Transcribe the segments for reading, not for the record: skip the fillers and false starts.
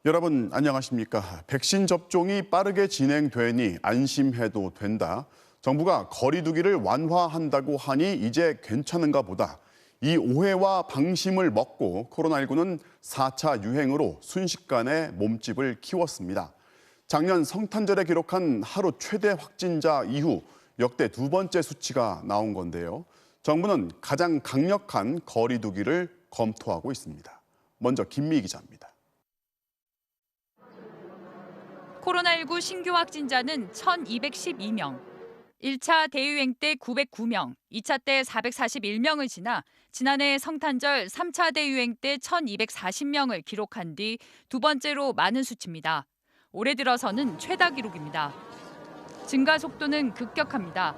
여러분 안녕하십니까? 백신 접종이 빠르게 진행되니 안심해도 된다. 정부가 거리 두기를 완화한다고 하니 이제 괜찮은가 보다. 이 오해와 방심을 먹고 코로나19는 4차 유행으로 순식간에 몸집을 키웠습니다. 작년 성탄절에 기록한 하루 최대 확진자 이후 역대 두 번째 수치가 나온 건데요. 정부는 가장 강력한 거리 두기를 검토하고 있습니다. 먼저 김미 기자입니다. 코로나19 신규 확진자는 1,212명, 1차 대유행 때 909명, 2차 때 441명을 지나 지난해 성탄절 3차 대유행 때 1,240명을 기록한 뒤 두 번째로 많은 수치입니다. 올해 들어서는 최다 기록입니다. 증가 속도는 급격합니다.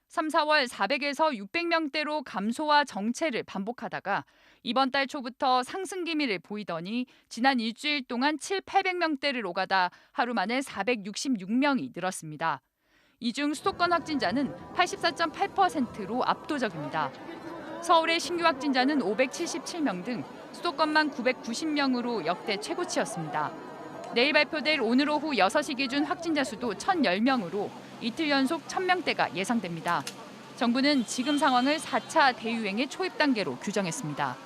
3, 4월 400에서 600명대로 감소와 정체를 반복하다가 이번 달 초부터 상승 기미를 보이더니 지난 일주일 동안 800명대를 오가다 하루 만에 466명이 늘었습니다. 이 중 수도권 확진자는 84.8%로 압도적입니다. 서울의 신규 확진자는 577명 등 수도권만 990명으로 역대 최고치였습니다. 내일 발표될 오늘 오후 6시 기준 확진자 수도 1,010명으로 이틀 연속 1,000명대가 예상됩니다. 정부는 지금 상황을 4차 대유행의 초입 단계로 규정했습니다.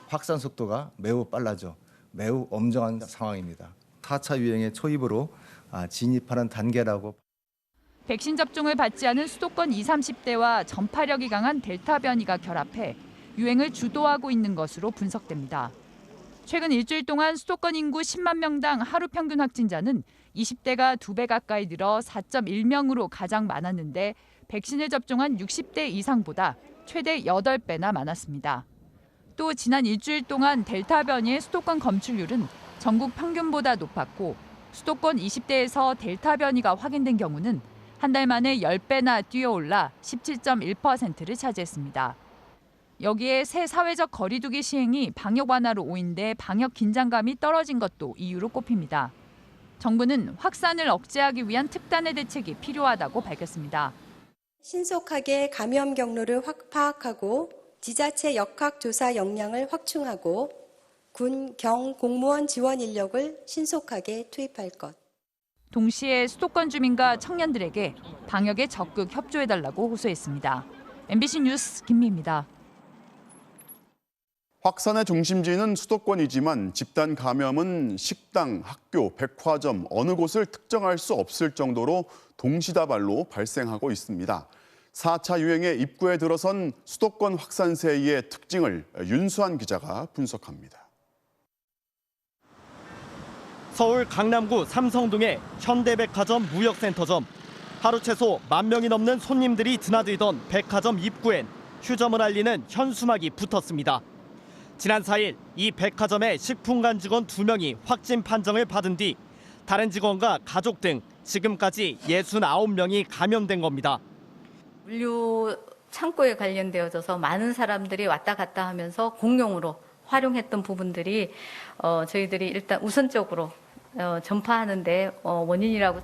확산 속도가 매우 빨라져 매우 엄정한 상황입니다. 4차 유행의 초입으로 진입하는 단계라고. 백신 접종을 받지 않은 수도권 20, 30대와 전파력이 강한 델타 변이가 결합해 유행을 주도하고 있는 것으로 분석됩니다. 최근 일주일 동안 수도권 인구 10만 명당 하루 평균 확진자는 20대가 2배 가까이 늘어 4.1명으로 가장 많았는데 백신을 접종한 60대 이상보다 최대 8배나 많았습니다. 또 지난 일주일 동안 델타 변이의 수도권 검출률은 전국 평균보다 높았고 수도권 20대에서 델타 변이가 확인된 경우는 한 달 만에 10배나 뛰어올라 17.1%를 차지했습니다. 여기에 새 사회적 거리 두기 시행이 방역 완화로 오인돼 방역 긴장감이 떨어진 것도 이유로 꼽힙니다. 정부는 확산을 억제하기 위한 특단의 대책이 필요하다고 밝혔습니다. 신속하게 감염 경로를 파악하고 지자체 역학조사 역량을 확충하고 군, 경, 공무원 지원 인력을 신속하게 투입할 것. 동시에 수도권 주민과 청년들에게 방역에 적극 협조해달라고 호소했습니다. MBC 뉴스 김미입니다. 확산의 중심지는 수도권이지만 집단 감염은 식당, 학교, 백화점 어느 곳을 특정할 수 없을 정도로 동시다발로 발생하고 있습니다. 4차 유행의 입구에 들어선 수도권 확산세의 특징을 윤수한 기자가 분석합니다. 서울 강남구 삼성동의 현대백화점 무역센터점. 하루 최소 10,000명이 넘는 손님들이 드나들던 백화점 입구엔 휴점을 알리는 현수막이 붙었습니다. 지난 4일 이 백화점의 식품관 직원 2명이 확진 판정을 받은 뒤 다른 직원과 가족 등 지금까지 69명이 감염된 겁니다. 물류 창고에 관련되어져서 많은 사람들이 왔다 갔다 하면서 공용으로 활용했던 부분들이 저희들이 일단 우선적으로 전파하는 데 원인이라고.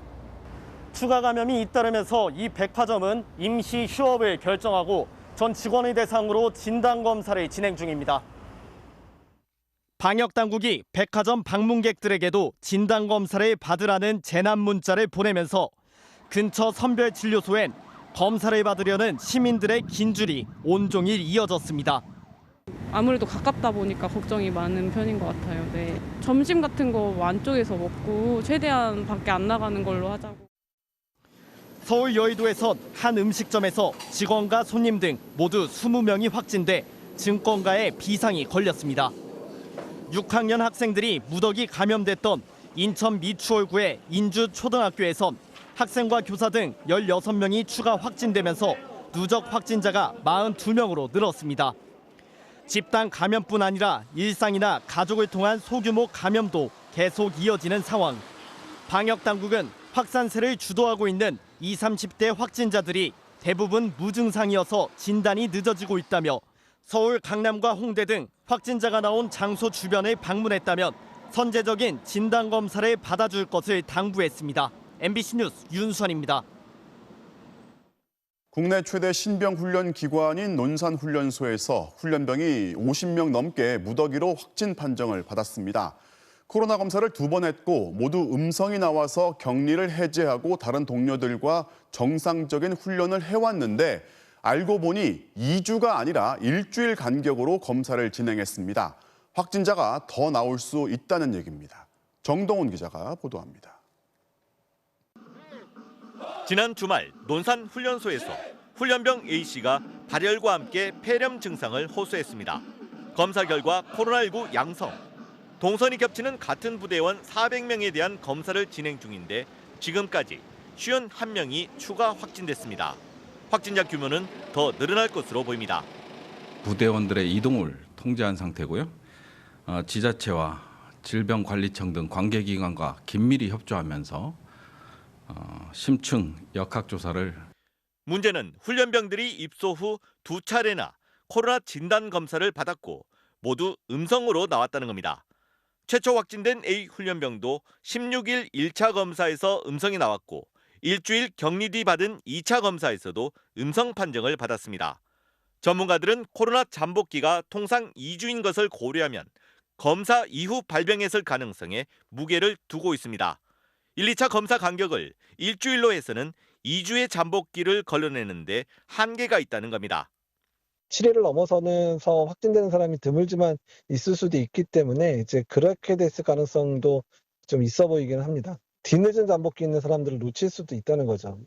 추가 감염이 잇따르면서 이 백화점은 임시 휴업을 결정하고 전 직원을 대상으로 진단검사를 진행 중입니다. 방역당국이 백화점 방문객들에게도 진단검사를 받으라는 재난 문자를 보내면서 근처 선별진료소엔 검사를 받으려는 시민들의 긴 줄이 온종일 이어졌습니다. 아무래도 가깝다 보니까 걱정이 많은 편인 것 같아요. 네. 점심 같은 거 안쪽에서 먹고 최대한 밖에 안 나가는 걸로 하자고. 서울 여의도에선 한 음식점에서 직원과 손님 등 모두 20명이 확진돼 증권가에 비상이 걸렸습니다. 6학년 학생들이 무더기 감염됐던 인천 미추홀구의 인주초등학교에선 학생과 교사 등 16명이 추가 확진되면서 누적 확진자가 42명으로 늘었습니다. 집단 감염뿐 아니라 일상이나 가족을 통한 소규모 감염도 계속 이어지는 상황. 방역당국은 확산세를 주도하고 있는 20, 30대 확진자들이 대부분 무증상이어서 진단이 늦어지고 있다며 서울 강남과 홍대 등 확진자가 나온 장소 주변을 방문했다면 선제적인 진단검사를 받아줄 것을 당부했습니다. MBC 뉴스 윤수환입니다. 국내 최대 신병 훈련 기관인 논산훈련소에서 훈련병이 50명 넘게 무더기로 확진 판정을 받았습니다. 코로나 검사를 2번 했고 모두 음성이 나와서 격리를 해제하고 다른 동료들과 정상적인 훈련을 해왔는데 알고 보니 2주가 아니라 일주일 간격으로 검사를 진행했습니다. 확진자가 더 나올 수 있다는 얘기입니다. 정동훈 기자가 보도합니다. 지난 주말 논산 훈련소에서 훈련병 A씨가 발열과 함께 폐렴 증상을 호소했습니다. 검사 결과 코로나19 양성. 동선이 겹치는 같은 부대원 400명에 대한 검사를 진행 중인데 지금까지 51명이 추가 확진됐습니다. 확진자 규모는 더 늘어날 것으로 보입니다. 부대원들의 이동을 통제한 상태고요. 지자체와 질병관리청 등 관계기관과 긴밀히 협조하면서 심층 역학조사를. 문제는 훈련병들이 입소 후 2차례나 코로나 진단 검사를 받았고 모두 음성으로 나왔다는 겁니다. 최초 확진된 A 훈련병도 16일 1차 검사에서 음성이 나왔고 일주일 격리 뒤 받은 2차 검사에서도 음성 판정을 받았습니다. 전문가들은 코로나 잠복기가 통상 2주인 것을 고려하면 검사 이후 발병했을 가능성에 무게를 두고 있습니다. 1, 2차 검사 간격을 일주일로 해서는 2주의 잠복기를 걸러내는데 한계가 있다는 겁니다. 7일을 넘어서면서 확진되는 사람이 드물지만 있을 수도 있기 때문에 이제 그렇게 됐을 가능성도 좀 있어 보이긴 합니다. 뒤늦은 잠복기 있는 사람들을 놓칠 수도 있다는 거죠.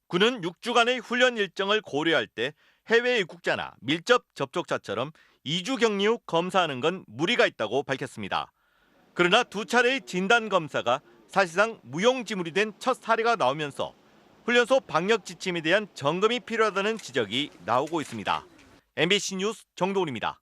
군은 6주간의 훈련 일정을 고려할 때 해외 입국자나 밀접 접촉자처럼 2주 격리 후 검사하는 건 무리가 있다고 밝혔습니다. 그러나 2차례의 진단 검사가 사실상 무용지물이 된 첫 사례가 나오면서 훈련소 방역 지침에 대한 점검이 필요하다는 지적이 나오고 있습니다. MBC 뉴스 정도훈입니다.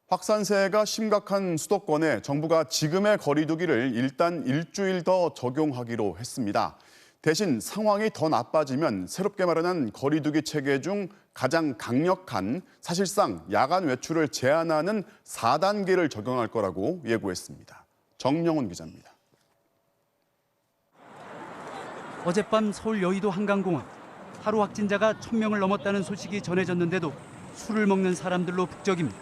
확산세가 심각한 수도권에 정부가 지금의 거리 두기를 일단 일주일 더 적용하기로 했습니다. 대신 상황이 더 나빠지면 새롭게 마련한 거리 두기 체계 중 가장 강력한 사실상 야간 외출을 제한하는 4단계를 적용할 거라고 예고했습니다. 정영훈 기자입니다. 어젯밤 서울 여의도 한강공원. 하루 확진자가 1000명을 넘었다는 소식이 전해졌는데도 술을 먹는 사람들로 북적입니다.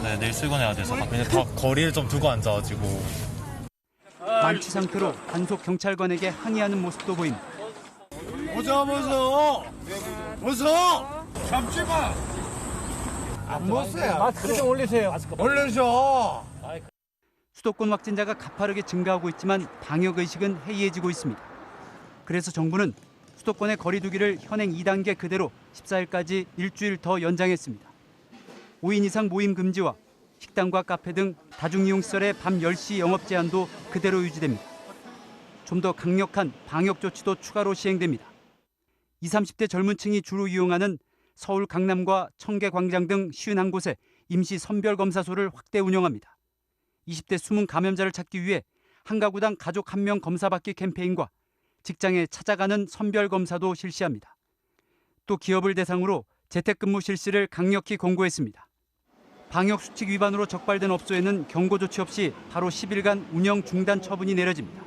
네, 내일 출근해야 돼서 그냥 다 거리를 좀 두고 앉아가지고. 만취 상태로 단속 경찰관에게 항의하는 모습도 보입니다. 벗어! 잠시만! 안 벗어요. 마스크 좀 올리세요. 올려줘! 수도권 확진자가 가파르게 증가하고 있지만 방역의식은 해이해지고 있습니다. 그래서 정부는 수도권의 거리 두기를 현행 2단계 그대로 14일까지 일주일 더 연장했습니다. 5인 이상 모임 금지와 식당과 카페 등 다중이용시설의 밤 10시 영업 제한도 그대로 유지됩니다. 좀 더 강력한 방역 조치도 추가로 시행됩니다. 20, 30대 젊은 층이 주로 이용하는 서울 강남과 청계광장 등 51곳에 임시 선별검사소를 확대 운영합니다. 20대 숨은 감염자를 찾기 위해 한 가구당 가족 1명 검사받기 캠페인과 직장에 찾아가는 선별검사도 실시합니다. 또 기업을 대상으로 재택근무 실시를 강력히 권고했습니다. 방역수칙 위반으로 적발된 업소에는 경고 조치 없이 바로 10일간 운영 중단 처분이 내려집니다.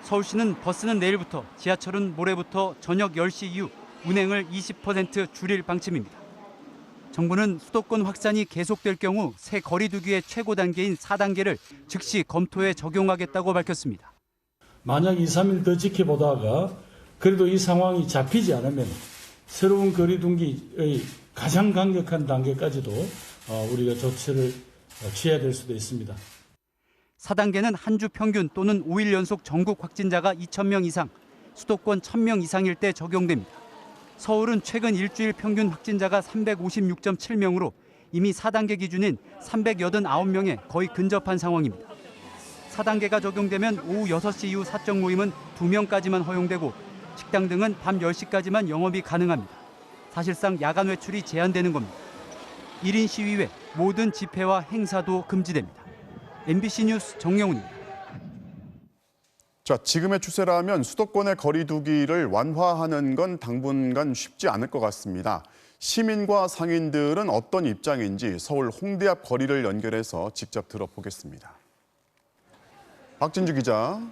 서울시는 버스는 내일부터, 지하철은 모레부터 저녁 10시 이후 운행을 20% 줄일 방침입니다. 정부는 수도권 확산이 계속될 경우 새 거리 두기의 최고 단계인 4단계를 즉시 검토해 적용하겠다고 밝혔습니다. 만약 2, 3일 더 지켜보다가 그래도 이 상황이 잡히지 않으면 새로운 거리 두기의 가장 강력한 단계까지도 우리가 조치를 취해야 될 수도 있습니다. 4단계는 한 주 평균 또는 5일 연속 전국 확진자가 2,000명 이상, 수도권 1,000명 이상일 때 적용됩니다. 서울은 최근 일주일 평균 확진자가 356.7명으로 이미 4단계 기준인 389명에 거의 근접한 상황입니다. 4단계가 적용되면 오후 6시 이후 사적 모임은 2명까지만 허용되고 식당 등은 밤 10시까지만 영업이 가능합니다. 사실상 야간 외출이 제한되는 겁니다. 1인 시위 외 모든 집회와 행사도 금지됩니다. MBC 뉴스 정영훈입니다. 자, 지금의 추세라면 수도권의 거리 두기를 완화하는 건 당분간 쉽지 않을 것 같습니다. 시민과 상인들은 어떤 입장인지 서울 홍대 앞 거리를 연결해서 직접 들어보겠습니다. 박진주 기자.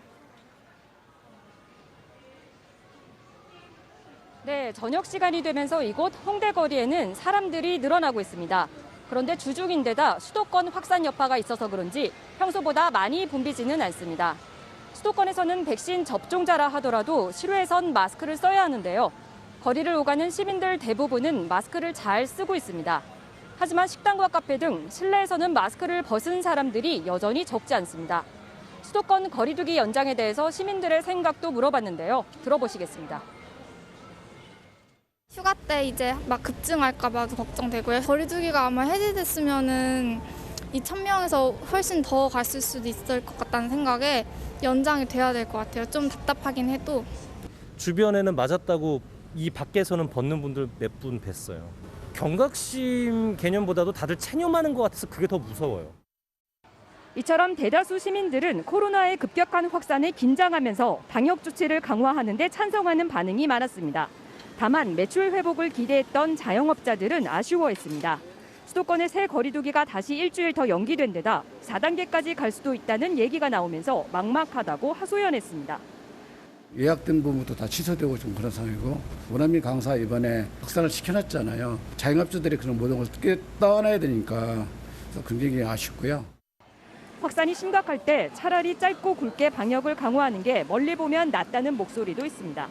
네, 저녁 시간이 되면서 이곳 홍대 거리에는 사람들이 늘어나고 있습니다. 그런데 주중인데다 수도권 확산 여파가 있어서 그런지 평소보다 많이 붐비지는 않습니다. 수도권에서는 백신 접종자라 하더라도 실외에선 마스크를 써야 하는데요. 거리를 오가는 시민들 대부분은 마스크를 잘 쓰고 있습니다. 하지만 식당과 카페 등 실내에서는 마스크를 벗은 사람들이 여전히 적지 않습니다. 수도권 거리두기 연장에 대해서 시민들의 생각도 물어봤는데요. 들어보시겠습니다. 휴가 때 이제 막 급증할까 봐도 걱정되고요. 거리두기가 아마 해제됐으면은 2,000명에서 훨씬 더 갔을 수도 있을 것 같다는 생각에 연장이 돼야 될 것 같아요. 좀 답답하긴 해도. 주변에는 맞았다고 이 밖에서는 벗는 분들 몇 분 뵀어요. 경각심 개념보다도 다들 체념하는 것 같아서 그게 더 무서워요. 이처럼 대다수 시민들은 코로나의 급격한 확산에 긴장하면서 방역 조치를 강화하는 데 찬성하는 반응이 많았습니다. 다만 매출 회복을 기대했던 자영업자들은 아쉬워했습니다. 수도권의 새 거리두기가 다시 일주일 더 연기된 데다 4단계까지 갈 수도 있다는 얘기가 나오면서 막막하다고 하소연했습니다. 예약된 부분도 다 취소되고 좀 그런 상황이고 원어민 강사 이번에 확산을 시켜놨잖아요. 자영업자들이 그런 모든 걸 떠나야 되니까 굉장히 아쉽고요. 확산이 심각할 때 차라리 짧고 굵게 방역을 강화하는 게 멀리 보면 낫다는 목소리도 있습니다.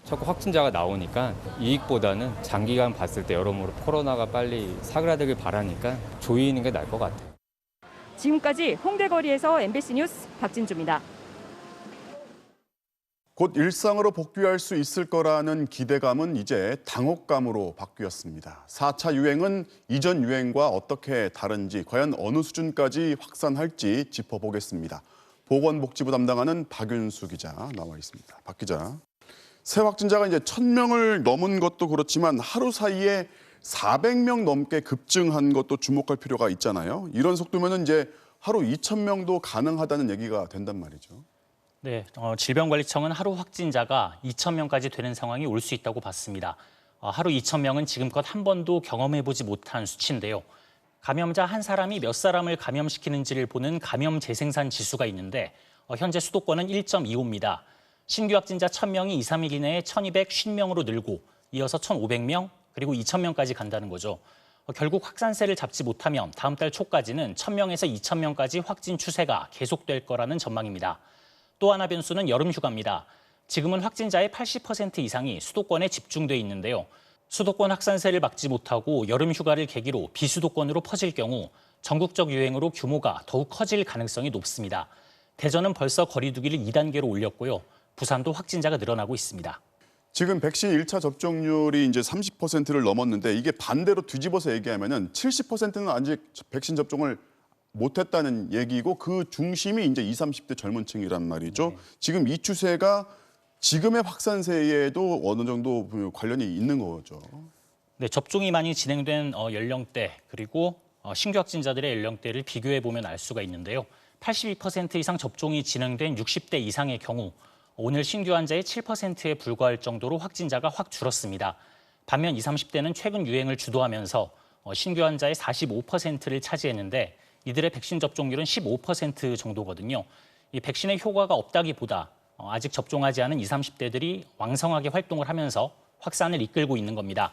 자꾸 확진자가 나오니까 이익보다는 장기간 봤을 때 여러모로 코로나가 빨리 사그라들길 바라니까 조이는 게 나을 것 같아요. 지금까지 홍대거리에서 MBC 뉴스 박진주입니다. 곧 일상으로 복귀할 수 있을 거라는 기대감은 이제 당혹감으로 바뀌었습니다. 4차 유행은 이전 유행과 어떻게 다른지, 과연 어느 수준까지 확산할지 짚어보겠습니다. 보건복지부 담당하는 박윤수 기자 나와 있습니다. 박 기자. 새 확진자가 이제 1,000명을 넘은 것도 그렇지만 하루 사이에 400명 넘게 급증한 것도 주목할 필요가 있잖아요. 이런 속도면은 이제 하루 2,000명도 가능하다는 얘기가 된단 말이죠. 네, 질병관리청은 하루 확진자가 2,000명까지 되는 상황이 올 수 있다고 봤습니다. 하루 2,000명은 지금껏 한 번도 경험해보지 못한 수치인데요. 감염자 한 사람이 몇 사람을 감염시키는지를 보는 감염 재생산 지수가 있는데 현재 수도권은 1.25입니다. 신규 확진자 1,000명이 2, 3일 이내에 1,250명으로 늘고 이어서 1,500명 그리고 2,000명까지 간다는 거죠. 결국 확산세를 잡지 못하면 다음 달 초까지는 1,000명에서 2,000명까지 확진 추세가 계속될 거라는 전망입니다. 또 하나 변수는 여름 휴가입니다. 지금은 확진자의 80% 이상이 수도권에 집중돼 있는데요. 수도권 확산세를 막지 못하고 여름 휴가를 계기로 비수도권으로 퍼질 경우 전국적 유행으로 규모가 더욱 커질 가능성이 높습니다. 대전은 벌써 거리두기를 2단계로 올렸고요. 부산도 확진자가 늘어나고 있습니다. 지금 백신 1차 접종률이 이제 30%를 넘었는데 이게 반대로 뒤집어서 얘기하면은 70%는 아직 백신 접종을 못했다는 얘기고 그 중심이 이제 20, 30대 젊은 층이란 말이죠. 네. 지금 이 추세가 지금의 확산세에도 어느 정도 관련이 있는 거죠. 네, 접종이 많이 진행된 연령대 그리고 신규 확진자들의 연령대를 비교해 보면 알 수가 있는데요. 82% 이상 접종이 진행된 60대 이상의 경우 오늘 신규 환자의 7%에 불과할 정도로 확진자가 확 줄었습니다. 반면 20, 30대는 최근 유행을 주도하면서 신규 환자의 45%를 차지했는데 이들의 백신 접종률은 15% 정도거든요. 이 백신의 효과가 없다기보다 아직 접종하지 않은 20, 30대들이 왕성하게 활동을 하면서 확산을 이끌고 있는 겁니다.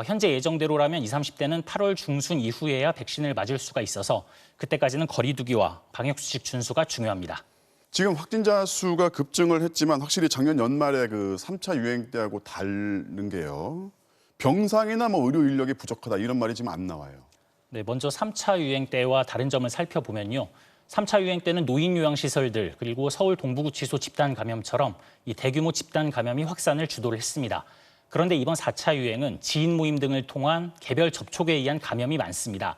현재 예정대로라면 20, 30대는 8월 중순 이후에야 백신을 맞을 수가 있어서 그때까지는 거리두기와 방역수칙 준수가 중요합니다. 지금 확진자 수가 급증을 했지만 확실히 작년 연말에 그 3차 유행 때하고 다른 게요. 병상이나 뭐 의료 인력이 부족하다 이런 말이 지금 안 나와요. 네, 먼저 3차 유행 때와 다른 점을 살펴보면요. 3차 유행 때는 노인 요양시설들 그리고 서울 동부구치소 집단 감염처럼 이 대규모 집단 감염이 확산을 주도를 했습니다. 그런데 이번 4차 유행은 지인 모임 등을 통한 개별 접촉에 의한 감염이 많습니다.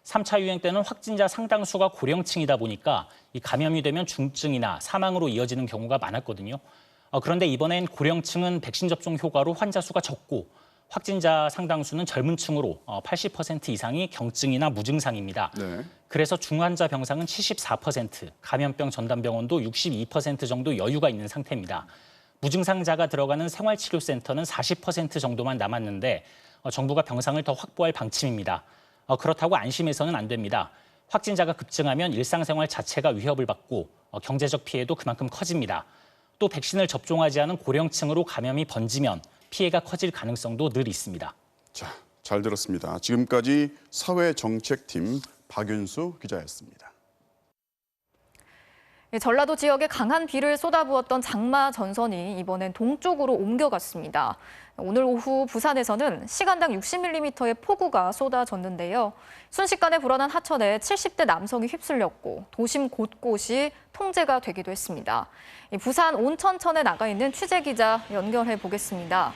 3차 유행 때는 확진자 상당수가 고령층이다 보니까 이 감염이 되면 중증이나 사망으로 이어지는 경우가 많았거든요. 그런데 이번엔 고령층은 백신 접종 효과로 환자 수가 적고 확진자 상당수는 젊은 층으로 80% 이상이 경증이나 무증상입니다. 네. 그래서 중환자 병상은 74%, 감염병 전담병원도 62% 정도 여유가 있는 상태입니다. 무증상자가 들어가는 생활치료센터는 40% 정도만 남았는데 정부가 병상을 더 확보할 방침입니다. 그렇다고 안심해서는 안 됩니다. 확진자가 급증하면 일상생활 자체가 위협을 받고 경제적 피해도 그만큼 커집니다. 또 백신을 접종하지 않은 고령층으로 감염이 번지면 피해가 커질 가능성도 늘 있습니다. 자, 잘 들었습니다. 지금까지 사회정책팀 박윤수 기자였습니다. 전라도 지역에 강한 비를 쏟아부었던 장마 전선이 이번엔 동쪽으로 옮겨갔습니다. 오늘 오후 부산에서는 시간당 60mm의 폭우가 쏟아졌는데요. 순식간에 불어난 하천에 70대 남성이 휩쓸렸고 도심 곳곳이 통제가 되기도 했습니다. 부산 온천천에 나가 있는 취재기자 연결해 보겠습니다.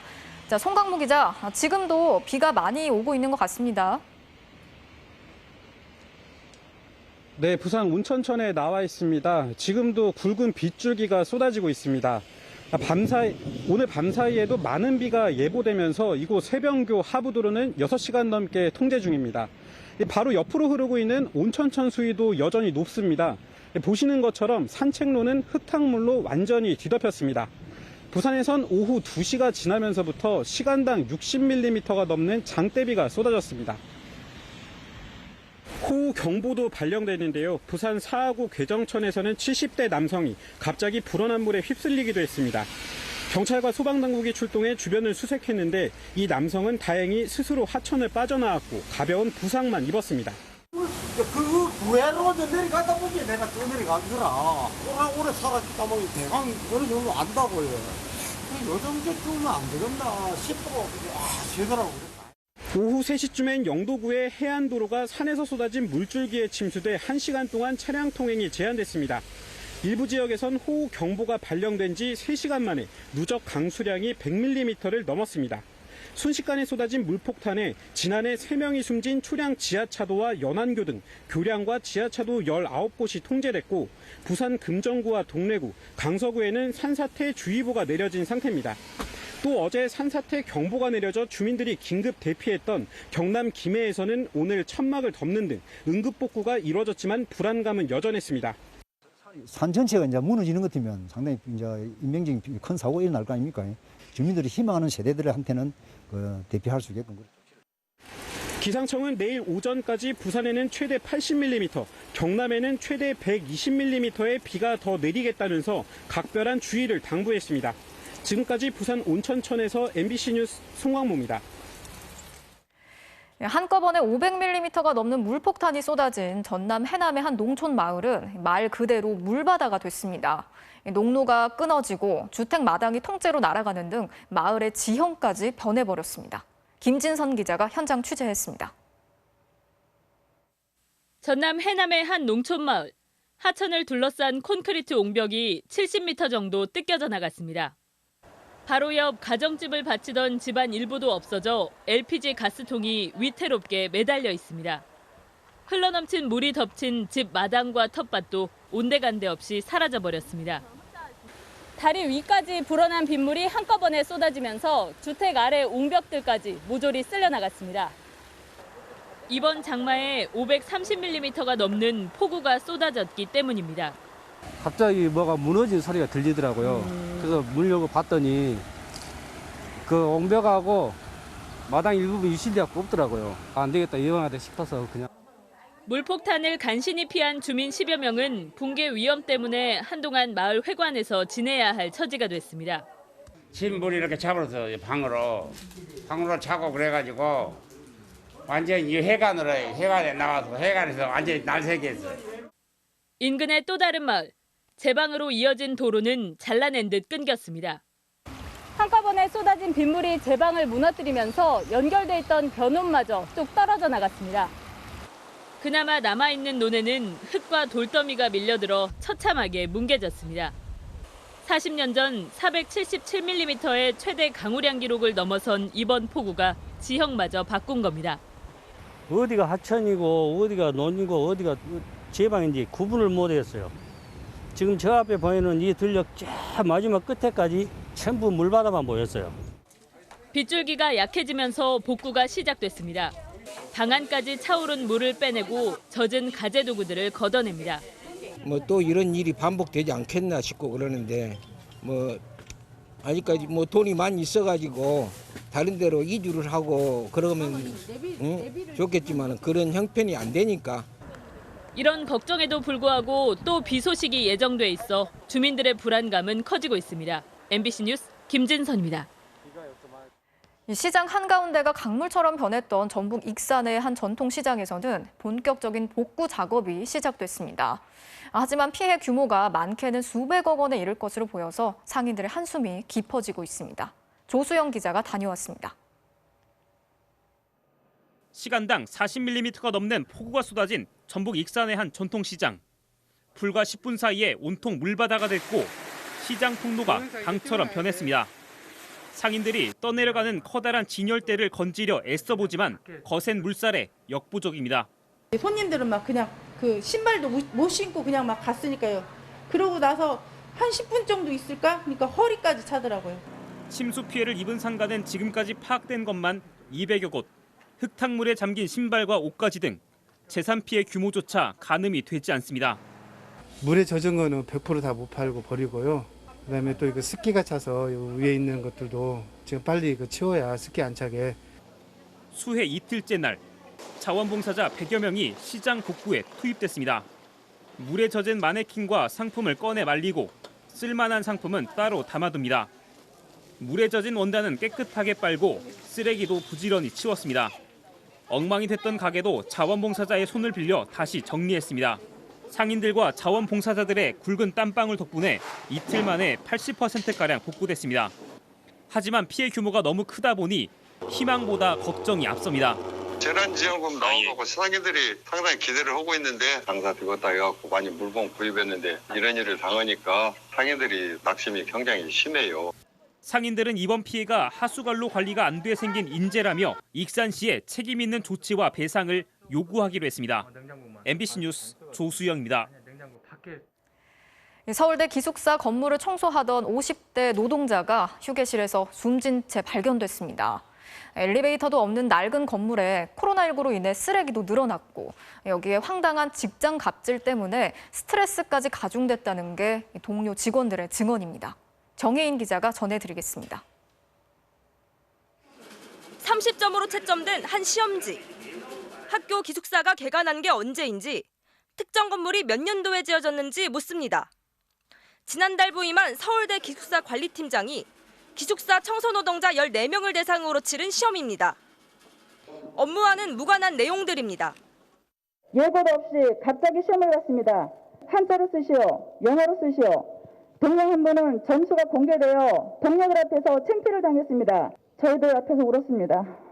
자, 송강무 기자, 지금도 비가 많이 오고 있는 것 같습니다. 네, 부산 온천천에 나와 있습니다. 지금도 굵은 빗줄기가 쏟아지고 있습니다. 오늘 밤 사이에도 많은 비가 예보되면서 이곳 세병교 하부도로는 6시간 넘게 통제 중입니다. 바로 옆으로 흐르고 있는 온천천 수위도 여전히 높습니다. 보시는 것처럼 산책로는 흙탕물로 완전히 뒤덮였습니다. 부산에선 오후 2시가 지나면서부터 시간당 60mm가 넘는 장대비가 쏟아졌습니다. 호우경보도 발령됐는데요. 부산 사하구 괴정천에서는 70대 남성이 갑자기 불어난 물에 휩쓸리기도 했습니다. 경찰과 소방당국이 출동해 주변을 수색했는데 이 남성은 다행히 스스로 하천을 빠져나왔고 가벼운 부상만 입었습니다. 그 구해로 내려가다 보니 내가 또 내려가더라. 오래 살았다 보니 대강 어느 정도 안다고요. 요즘 주면 안 되겠나 싶고 되더라고요. 오후 3시쯤엔 영도구의 해안도로가 산에서 쏟아진 물줄기에 침수돼 1시간 동안 차량 통행이 제한됐습니다. 일부 지역에선 호우경보가 발령된 지 3시간 만에 누적 강수량이 100mm를 넘었습니다. 순식간에 쏟아진 물폭탄에 지난해 3명이 숨진 초량 지하차도와 연안교 등 교량과 지하차도 19곳이 통제됐고 부산 금정구와 동래구, 강서구에는 산사태 주의보가 내려진 상태입니다. 또 어제 산사태 경보가 내려져 주민들이 긴급 대피했던 경남 김해에서는 오늘 천막을 덮는 등 응급복구가 이루어졌지만 불안감은 여전했습니다. 산 전체가 이제 무너지는 것 같으면 상당히 이제 인명적인 큰 사고가 일어날 거 아닙니까? 주민들이 희망하는 세대들한테는 대피할 수 있게끔. 기상청은 내일 오전까지 부산에는 최대 80mm, 경남에는 최대 120mm의 비가 더 내리겠다면서 각별한 주의를 당부했습니다. 지금까지 부산 온천천에서 MBC 뉴스 송광모입니다. 한꺼번에 500mm가 넘는 물폭탄이 쏟아진 전남 해남의 한 농촌 마을은 말 그대로 물바다가 됐습니다. 농로가 끊어지고 주택 마당이 통째로 날아가는 등 마을의 지형까지 변해버렸습니다. 김진선 기자가 현장 취재했습니다. 전남 해남의 한 농촌 마을. 하천을 둘러싼 콘크리트 옹벽이 70m 정도 뜯겨져 나갔습니다. 바로 옆 가정집을 바치던 집안 일부도 없어져 LPG 가스통이 위태롭게 매달려 있습니다. 흘러넘친 물이 덮친 집 마당과 텃밭도 온데간데 없이 사라져버렸습니다. 다리 위까지 불어난 빗물이 한꺼번에 쏟아지면서 주택 아래 옹벽들까지 모조리 쓸려나갔습니다. 이번 장마에 530mm가 넘는 폭우가 쏟아졌기 때문입니다. 갑자기 뭐가 무너진 소리가 들리더라고요. 그래서 문 열고 봤더니 그 옹벽하고 마당 일부분 유실되고 없더라고요. 안 되겠다, 이용하다 싶어서 그냥. 물폭탄을 간신히 피한 주민 10여 명은 붕괴 위험 때문에 한동안 마을 회관에서 지내야 할 처지가 됐습니다. 진물이 이렇게 차버려서 방으로 차고 그래가지고 완전히 해관에 나와서 해관에서 완전히 날새겼어요. 인근의 또 다른 마을. 제방으로 이어진 도로는 잘라낸 듯 끊겼습니다. 한꺼번에 쏟아진 빗물이 제방을 무너뜨리면서 연결돼 있던 변홈마저 뚝 떨어져 나갔습니다. 그나마 남아있는 논에는 흙과 돌더미가 밀려들어 처참하게 뭉개졌습니다. 40년 전 477mm의 최대 강우량 기록을 넘어선 이번 폭우가 지형마저 바꾼 겁니다. 어디가 하천이고 어디가 논이고 어디가 제방인지 구분을 못했어요. 지금 저 앞에 보이는 이 들녘 저 마지막 끝에까지 전부 물바다만 보였어요. 빗줄기가 약해지면서 복구가 시작됐습니다. 방 안까지 차오른 물을 빼내고 젖은 가재 도구들을 걷어냅니다. 뭐 또 이런 일이 반복되지 않겠나 싶고 그러는데 아직까지 돈이 많이 있어가지고 다른 데로 이주를 하고 그러면 좋겠지만 그런 형편이 안 되니까. 이런 걱정에도 불구하고 또 비 소식이 예정돼 있어 주민들의 불안감은 커지고 있습니다. MBC 뉴스 김진선입니다. 이 시장 한가운데가 강물처럼 변했던 전북 익산의 한 전통시장에서는 본격적인 복구 작업이 시작됐습니다. 하지만 피해 규모가 많게는 수백억 원에 이를 것으로 보여서 상인들의 한숨이 깊어지고 있습니다. 조수영 기자가 다녀왔습니다. 시간당 40mm가 넘는 폭우가 쏟아진 전북 익산의 한 전통시장. 불과 10분 사이에 온통 물바다가 됐고 시장 통로가 강처럼 변했습니다. 상인들이 떠내려가는 커다란 진열대를 건지려 애써보지만 거센 물살에 역부족입니다. 손님들은 막 그냥 그 신발도 못 신고 그냥 막 갔으니까요. 그러고 나서 한 10분 정도 있을까? 그러니까 허리까지 차더라고요. 침수 피해를 입은 상가는 지금까지 파악된 것만 200여 곳. 흙탕물에 잠긴 신발과 옷가지 등 재산 피해 규모조차 가늠이 되지 않습니다. 물에 젖은 거는 100% 다 못 팔고 버리고요. 그다음에 또 이거 습기가 차서 위에 있는 것들도 지금 빨리 치워야 습기 안 차게. 수해 이틀째 날 자원봉사자 100여 명이 시장 복구에 투입됐습니다. 물에 젖은 마네킹과 상품을 꺼내 말리고 쓸만한 상품은 따로 담아둡니다. 물에 젖은 원단은 깨끗하게 빨고 쓰레기도 부지런히 치웠습니다. 엉망이 됐던 가게도 자원봉사자의 손을 빌려 다시 정리했습니다. 상인들과 자원봉사자들의 굵은 땀방울 덕분에 이틀 만에 80%가량 복구됐습니다. 하지만 피해 규모가 너무 크다 보니 희망보다 걱정이 앞섭니다. 재난지원금 나오고 상인들이 상당히 기대를 하고 있는데 장사 되겠다 해갖고 많이 물건 구입했는데 이런 일을 당하니까 상인들이 낙심이 굉장히 심해요. 상인들은 이번 피해가 하수관로 관리가 안 돼 생긴 인재라며 익산시에 책임 있는 조치와 배상을 요구하기로 했습니다. MBC 뉴스 조수영입니다. 서울대 기숙사 건물을 청소하던 50대 노동자가 휴게실에서 숨진 채 발견됐습니다. 엘리베이터도 없는 낡은 건물에 코로나19로 인해 쓰레기도 늘어났고 여기에 황당한 직장 갑질 때문에 스트레스까지 가중됐다는 게 동료 직원들의 증언입니다. 정혜인 기자가 전해드리겠습니다. 30점으로 채점된 한 시험지. 학교 기숙사가 개관한 게 언제인지, 특정 건물이 몇 년도에 지어졌는지 묻습니다. 지난달 부임한 서울대 기숙사 관리팀장이 기숙사 청소 노동자 14명을 대상으로 치른 시험입니다. 업무와는 무관한 내용들입니다. 예고도 없이 갑자기 시험을 봤습니다. 한자로 쓰시오, 영어로 쓰시오. 동료 한 분은 점수가 공개되어 동료들 앞에서 창피를 당했습니다. 저희들 앞에서 울었습니다.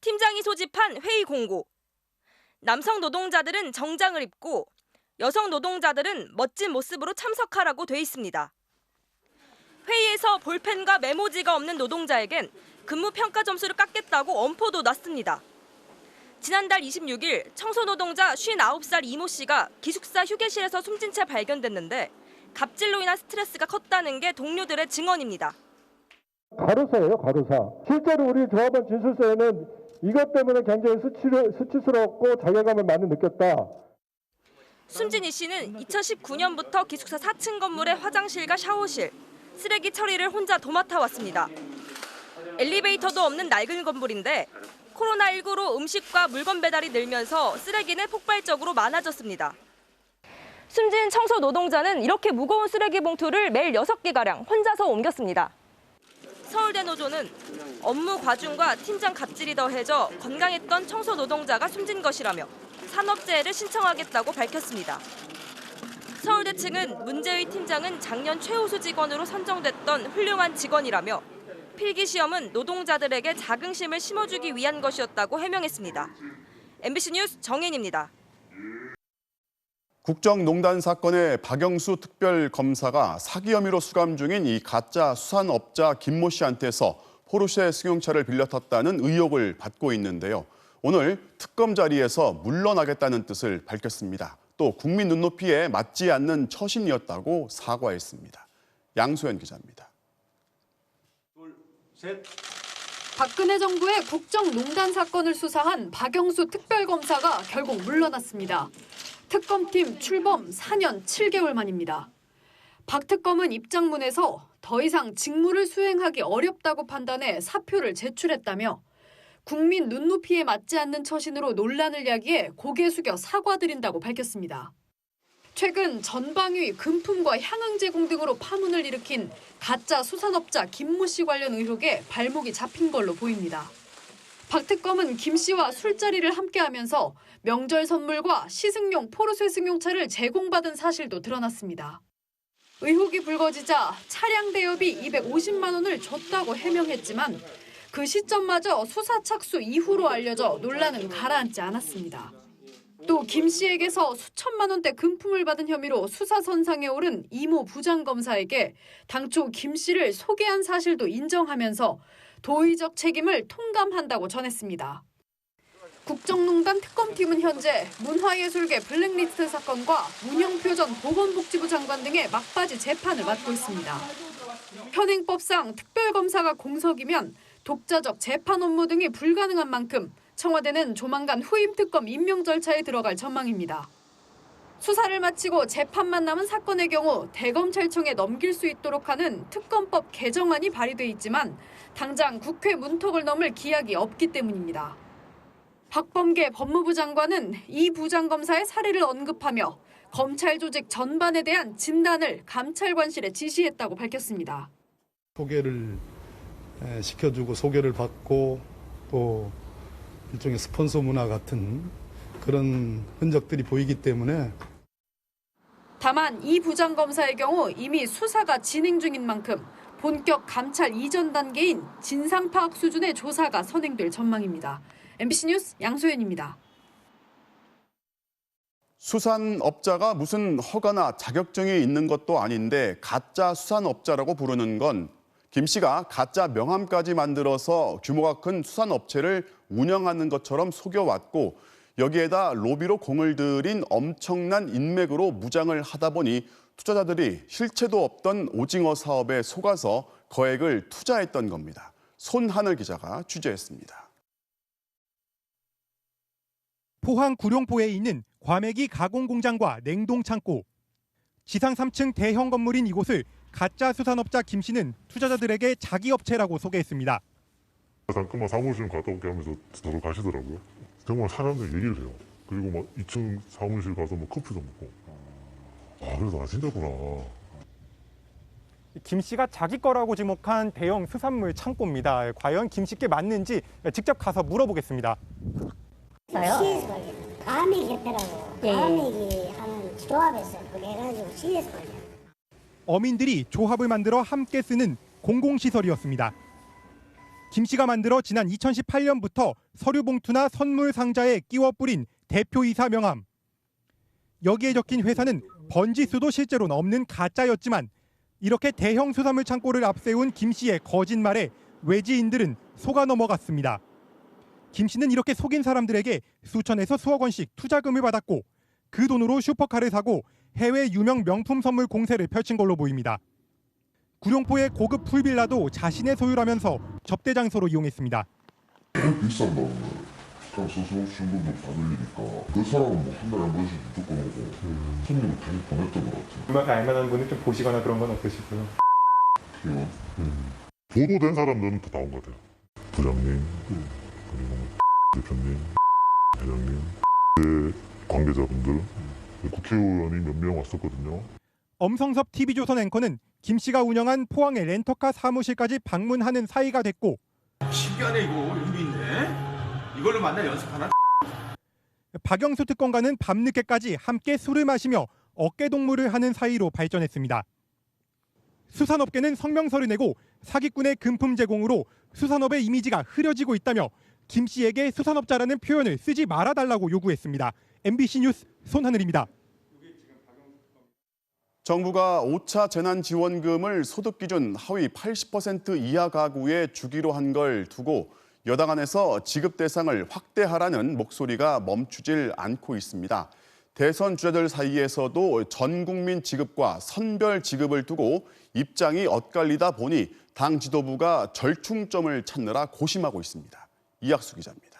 팀장이 소집한 회의 공고. 남성 노동자들은 정장을 입고 여성 노동자들은 멋진 모습으로 참석하라고 돼 있습니다. 회의에서 볼펜과 메모지가 없는 노동자에겐 근무 평가 점수를 깎겠다고 엄포도 놨습니다. 지난달 26일 청소 노동자 59살 이모 씨가 기숙사 휴게실에서 숨진 채 발견됐는데 갑질로 인한 스트레스가 컸다는 게 동료들의 증언입니다. 가로사예요, 가로사. 실제로 우리 조합원 진술서에는 이것 때문에 굉장히 수치스럽고 자괴감을 많이 느꼈다. 숨진 이 씨는 2019년부터 기숙사 4층 건물의 화장실과 샤워실, 쓰레기 처리를 혼자 도맡아 왔습니다. 엘리베이터도 없는 낡은 건물인데 코로나19로 음식과 물건 배달이 늘면서 쓰레기는 폭발적으로 많아졌습니다. 숨진 청소 노동자는 이렇게 무거운 쓰레기 봉투를 매일 6개가량 혼자서 옮겼습니다. 서울대 노조는 업무 과중과 팀장 갑질이 더해져 건강했던 청소 노동자가 숨진 것이라며 산업재해를 신청하겠다고 밝혔습니다. 서울대 측은 문제의 팀장은 작년 최우수 직원으로 선정됐던 훌륭한 직원이라며 필기시험은 노동자들에게 자긍심을 심어주기 위한 것이었다고 해명했습니다. MBC 뉴스 정혜인입니다. 국정농단 사건의 박영수 특별검사가 사기 혐의로 수감 중인 이 가짜 수산업자 김모 씨한테서 포르쉐 승용차를 빌려 탔다는 의혹을 받고 있는데요. 오늘 특검 자리에서 물러나겠다는 뜻을 밝혔습니다. 또 국민 눈높이에 맞지 않는 처신이었다고 사과했습니다. 양소연 기자입니다. 둘, 셋. 박근혜 정부의 국정농단 사건을 수사한 박영수 특별검사가 결국 물러났습니다. 특검팀 출범 4년 7개월 만입니다. 박 특검은 입장문에서 더 이상 직무를 수행하기 어렵다고 판단해 사표를 제출했다며 국민 눈높이에 맞지 않는 처신으로 논란을 야기해 고개 숙여 사과드린다고 밝혔습니다. 최근 전방위 금품과 향응 제공 등으로 파문을 일으킨 가짜 수산업자 김모 씨 관련 의혹에 발목이 잡힌 걸로 보입니다. 박 특검은 김 씨와 술자리를 함께하면서 명절 선물과 시승용 포르쉐 승용차를 제공받은 사실도 드러났습니다. 의혹이 불거지자 차량 대여비 250만 원을 줬다고 해명했지만 그 시점마저 수사 착수 이후로 알려져 논란은 가라앉지 않았습니다. 또 김 씨에게서 수천만 원대 금품을 받은 혐의로 수사선상에 오른 이모 부장검사에게 당초 김 씨를 소개한 사실도 인정하면서 도의적 책임을 통감한다고 전했습니다. 국정농단 특검팀은 현재 문화예술계 블랙리스트 사건과 문영표 전 보건복지부 장관 등의 막바지 재판을 맡고 있습니다. 현행법상 특별검사가 공석이면 독자적 재판 업무 등이 불가능한 만큼 청와대는 조만간 후임 특검 임명 절차에 들어갈 전망입니다. 수사를 마치고 재판만 남은 사건의 경우 대검찰청에 넘길 수 있도록 하는 특검법 개정안이 발의돼 있지만 당장 국회 문턱을 넘을 기약이 없기 때문입니다. 박범계 법무부 장관은 이 부장검사의 사례를 언급하며 검찰 조직 전반에 대한 진단을 감찰관실에 지시했다고 밝혔습니다. 소개를 시켜주고 소개를 받고 또 일종의 스폰서 문화 같은 그런 흔적들이 보이기 때문에 다만 이 부장검사의 경우 이미 수사가 진행 중인 만큼 본격 감찰 이전 단계인 진상 파악 수준의 조사가 선행될 전망입니다. MBC 뉴스 양소연입니다. 수산업자가 무슨 허가나 자격증이 있는 것도 아닌데 가짜 수산업자라고 부르는 건 김 씨가 가짜 명함까지 만들어서 규모가 큰 수산업체를 운영하는 것처럼 속여왔고 여기에다 로비로 공을 들인 엄청난 인맥으로 무장을 하다 보니 투자자들이 실체도 없던 오징어 사업에 속아서 거액을 투자했던 겁니다. 손하늘 기자가 취재했습니다. 포항 구룡포에 있는 과메기 가공 공장과 냉동 창고. 지상 3층 대형 건물인 이곳을 가짜 수산업자 김 씨는 투자자들에게 자기 업체라고 소개했습니다. 잠깐만 사무실 갔다 올게 하면서 저를 가시더라고요. 정말 사람들 얘기를 해요. 그리고 막 2층 사무실 가서 뭐 커피도 먹고. 그래서 진짜구나. 김 씨가 자기 거라고 지목한 대형 수산물 창고입니다. 과연 김 씨께 맞는지 직접 가서 물어보겠습니다. 시에서 과메기 했더라고. 과메기 하는 조합에서 그걸 해가지고 시에서 걸려. 어민들이 조합을 만들어 함께 쓰는 공공시설이었습니다. 김 씨가 만들어 지난 2018년부터 서류 봉투나 선물 상자에 끼워 뿌린 대표이사 명함. 여기에 적힌 회사는 번지 수도 실제로는 없는 가짜였지만 이렇게 대형 수산물 창고를 앞세운 김 씨의 거짓말에 외지인들은 속아 넘어갔습니다. 김 씨는 이렇게 속인 사람들에게 수천에서 수억 원씩 투자금을 받았고 그 돈으로 슈퍼카를 사고 해외 유명 명품 선물 공세를 펼친 걸로 보입니다. 구룡포의 고급 풀빌라도 자신의 소유라면서 접대 장소로 이용했습니다. 비싼다고 그냥 서서 신분도 받으니까 그 사람은 뭐 한 달에 한 번씩 무조건 오고 손님을 계속 보냈던 것 같아요. 알만한 분은 좀 보시거나 그런 건 없으시고요. 보도된 사람들은 다 나온 것 같아요. 부장님, 그리고 대표님, 회장님, 관계자분들, 국회의원이 몇 명 왔었거든요. 엄성섭 TV조선 앵커는 김 씨가 운영한 포항의 렌터카 사무실까지 방문하는 사이가 됐고 신기하네 이거 여기 있네. 이걸로 만날 연습하나? 박영수 특검과는 밤늦게까지 함께 술을 마시며 어깨동무를 하는 사이로 발전했습니다. 수산업계는 성명서를 내고 사기꾼의 금품 제공으로 수산업의 이미지가 흐려지고 있다며 김 씨에게 수산업자라는 표현을 쓰지 말아달라고 요구했습니다. MBC 뉴스 손하늘입니다. 정부가 5차 재난지원금을 소득기준 하위 80% 이하 가구에 주기로 한 걸 두고 여당 안에서 지급 대상을 확대하라는 목소리가 멈추질 않고 있습니다. 대선 주자들 사이에서도 전 국민 지급과 선별 지급을 두고 입장이 엇갈리다 보니 당 지도부가 절충점을 찾느라 고심하고 있습니다. 이학수 기자입니다.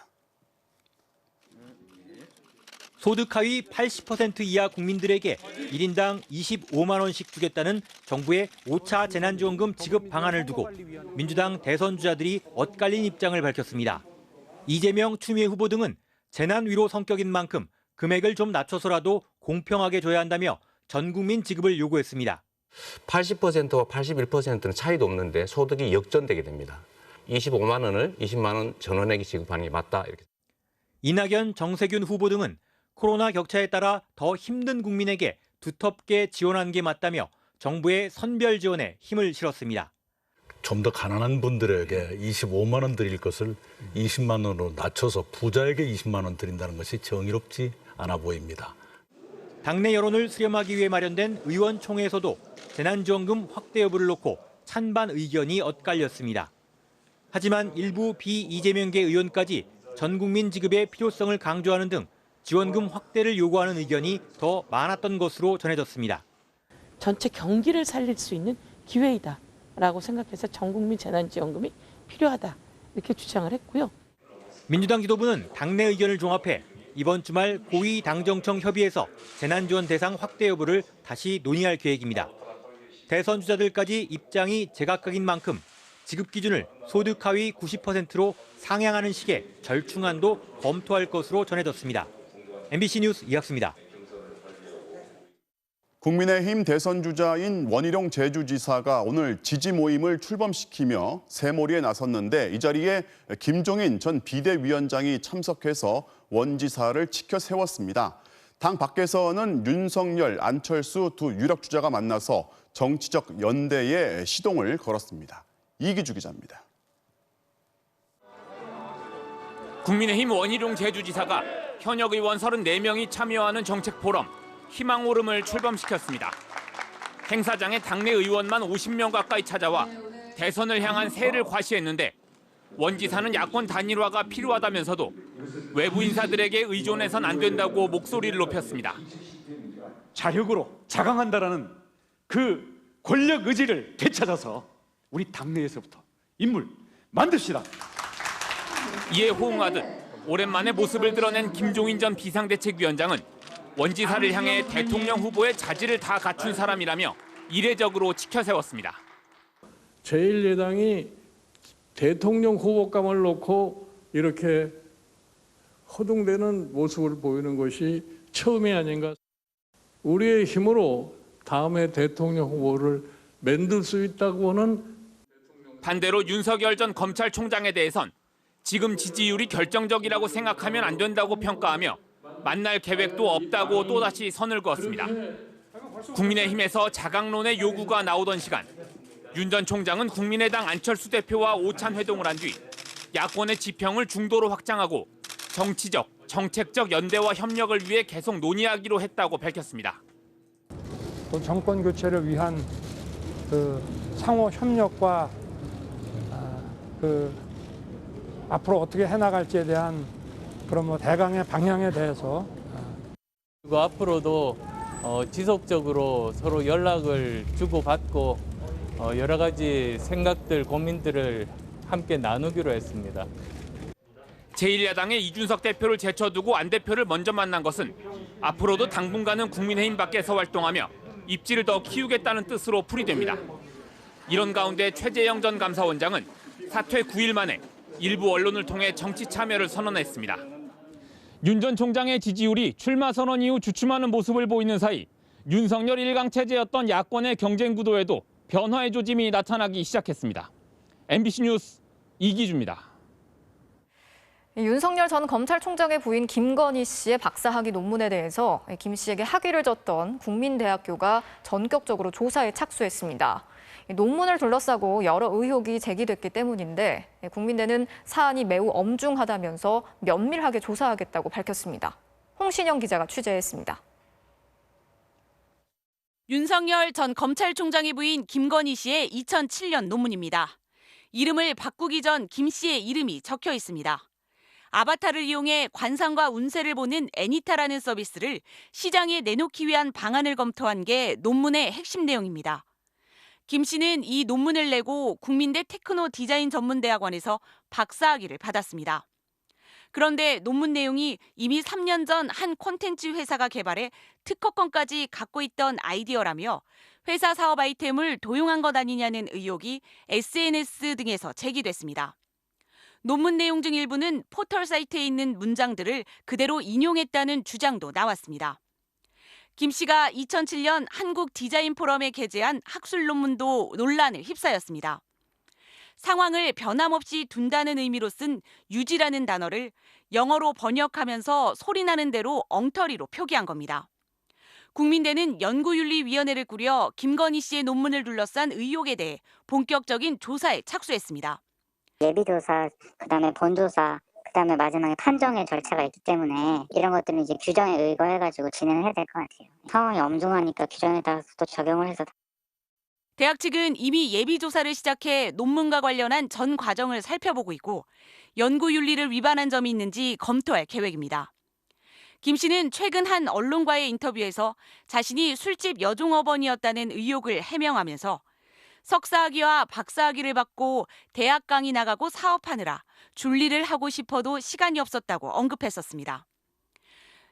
소득 하위 80% 이하 국민들에게 1인당 25만 원씩 주겠다는 정부의 5차 재난지원금 지급 방안을 두고 민주당 대선 주자들이 엇갈린 입장을 밝혔습니다. 이재명, 추미애 후보 등은 재난 위로 성격인 만큼 금액을 좀 낮춰서라도 공평하게 줘야 한다며 전 국민 지급을 요구했습니다. 80%와 81%는 차이도 없는데 소득이 역전되게 됩니다. 25만 원을 20만 원 전원에게 지급하는 게 맞다. 이렇게. 이낙연, 정세균 후보 등은 코로나 격차에 따라 더 힘든 국민에게 두텁게 지원하는 게 맞다며 정부의 선별 지원에 힘을 실었습니다. 좀 더 가난한 분들에게 25만 원 드릴 것을 20만 원으로 낮춰서 부자에게 20만 원 드린다는 것이 정의롭지 않아 보입니다. 당내 여론을 수렴하기 위해 마련된 의원총회에서도 재난지원금 확대 여부를 놓고 찬반 의견이 엇갈렸습니다. 하지만 일부 비이재명계 의원까지 전 국민 지급의 필요성을 강조하는 등 지원금 확대를 요구하는 의견이 더 많았던 것으로 전해졌습니다. 전체 경기를 살릴 수 있는 기회이다라고 생각해서 전 국민 재난지원금이 필요하다 이렇게 주장을 했고요. 민주당 지도부는 당내 의견을 종합해 이번 주말 고위 당정청 협의에서 재난지원 대상 확대 여부를 다시 논의할 계획입니다. 대선 주자들까지 입장이 제각각인 만큼 지급 기준을 소득 하위 90%로 상향하는 식의 절충안도 검토할 것으로 전해졌습니다. MBC 뉴스 이학수입니다. 국민의힘 대선 주자인 원희룡 제주지사가 오늘 지지 모임을 출범시키며 새몰이에 나섰는데 이 자리에 김종인 전 비대위원장이 참석해서 원 지사를 치켜 세웠습니다. 당 밖에서는 윤석열, 안철수 두 유력 주자가 만나서 정치적 연대에 시동을 걸었습니다. 이기주 기자입니다. 국민의힘 원희룡 제주지사가 현역 의원 34명이 참여하는 정책 포럼 희망 오름을 출범시켰습니다. 행사장에 당내 의원만 50명 가까이 찾아와 대선을 향한 세를 과시했는데 원 지사는 야권 단일화가 필요하다면서도 외부 인사들에게 의존해선 안 된다고 목소리를 높였습니다. 자력으로 자강한다라는 그 권력 의지를 되찾아서 우리 당내에서부터 인물 만듭시다. 이에 호응하듯 오랜만에 모습을 드러낸 김종인 전 비상대책위원장은 원 지사를 향해 대통령 후보의 자질을 다 갖춘 사람이라며 이례적으로 치켜세웠습니다. 제1야당이 대통령 후보감을 놓고 이렇게 허둥대는 모습을 보이는 것이 처음이 아닌가. 우리의 힘으로 다음에 대통령 후보를 만들 수 있다고는. 반대로 윤석열 전 검찰총장에 대해선 지금 지지율이 결정적이라고 생각하면 안 된다고 평가하며 만날 계획도 없다고 또다시 선을 그었습니다. 국민의힘에서 자강론의 요구가 나오던 시간 윤 전 총장은 국민의당 안철수 대표와 오찬 회동을 한 뒤 야권의 지평을 중도로 확장하고 정치적, 정책적 연대와 협력을 위해 계속 논의하기로 했다고 밝혔습니다. 정권 교체를 위한 상호 협력과 앞으로 어떻게 해나갈지에 대한 그런 대강의 방향에 대해서 그리고 앞으로도 지속적으로 서로 연락을 주고받고 여러 가지 생각들, 고민들을 함께 나누기로 했습니다. 제1야당의 이준석 대표를 제쳐두고 안 대표를 먼저 만난 것은 앞으로도 당분간은 국민의힘 밖에서 활동하며 입지를 더 키우겠다는 뜻으로 풀이됩니다. 이런 가운데 최재형 전 감사원장은 사퇴 9일 만에 일부 언론을 통해 정치 참여를 선언했습니다. 윤 전 총장의 지지율이 출마 선언 이후 주춤하는 모습을 보이는 사이 윤석열 1강 체제였던 야권의 경쟁 구도에도 변화의 조짐이 나타나기 시작했습니다. MBC 뉴스 이기주입니다. 윤석열 전 검찰총장의 부인 김건희 씨의 박사학위 논문에 대해서 김 씨에게 학위를 줬던 국민대학교가 전격적으로 조사에 착수했습니다. 논문을 둘러싸고 여러 의혹이 제기됐기 때문인데 국민대는 사안이 매우 엄중하다면서 면밀하게 조사하겠다고 밝혔습니다. 홍신영 기자가 취재했습니다. 윤석열 전 검찰총장의 부인 김건희 씨의 2007년 논문입니다. 이름을 바꾸기 전 김 씨의 이름이 적혀 있습니다. 아바타를 이용해 관상과 운세를 보는 애니타라는 서비스를 시장에 내놓기 위한 방안을 검토한 게 논문의 핵심 내용입니다. 김 씨는 이 논문을 내고 국민대 테크노 디자인 전문대학원에서 박사학위를 받았습니다. 그런데 논문 내용이 이미 3년 전 한 콘텐츠 회사가 개발해 특허권까지 갖고 있던 아이디어라며 회사 사업 아이템을 도용한 것 아니냐는 의혹이 SNS 등에서 제기됐습니다. 논문 내용 중 일부는 포털 사이트에 있는 문장들을 그대로 인용했다는 주장도 나왔습니다. 김 씨가 2007년 한국 디자인 포럼에 게재한 학술 논문도 논란을 휩싸였습니다. 상황을 변함없이 둔다는 의미로 쓴 유지라는 단어를 영어로 번역하면서 소리나는 대로 엉터리로 표기한 겁니다. 국민대는 연구윤리위원회를 꾸려 김건희 씨의 논문을 둘러싼 의혹에 대해 본격적인 조사에 착수했습니다. 예비조사, 그다음에 본조사, 그다음에 마지막에 판정의 절차가 있기 때문에 이런 것들은 이제 규정에 의거해가지고 진행을 해야 될 것 같아요. 상황이 엄중하니까 규정에다가 또 적용을 해서. 대학 측은 이미 예비조사를 시작해 논문과 관련한 전 과정을 살펴보고 있고 연구윤리를 위반한 점이 있는지 검토할 계획입니다. 김 씨는 최근 한 언론과의 인터뷰에서 자신이 술집 여종업원이었다는 의혹을 해명하면서 석사학위와 박사학위를 받고 대학 강의 나가고 사업하느라 줄리를 하고 싶어도 시간이 없었다고 언급했었습니다.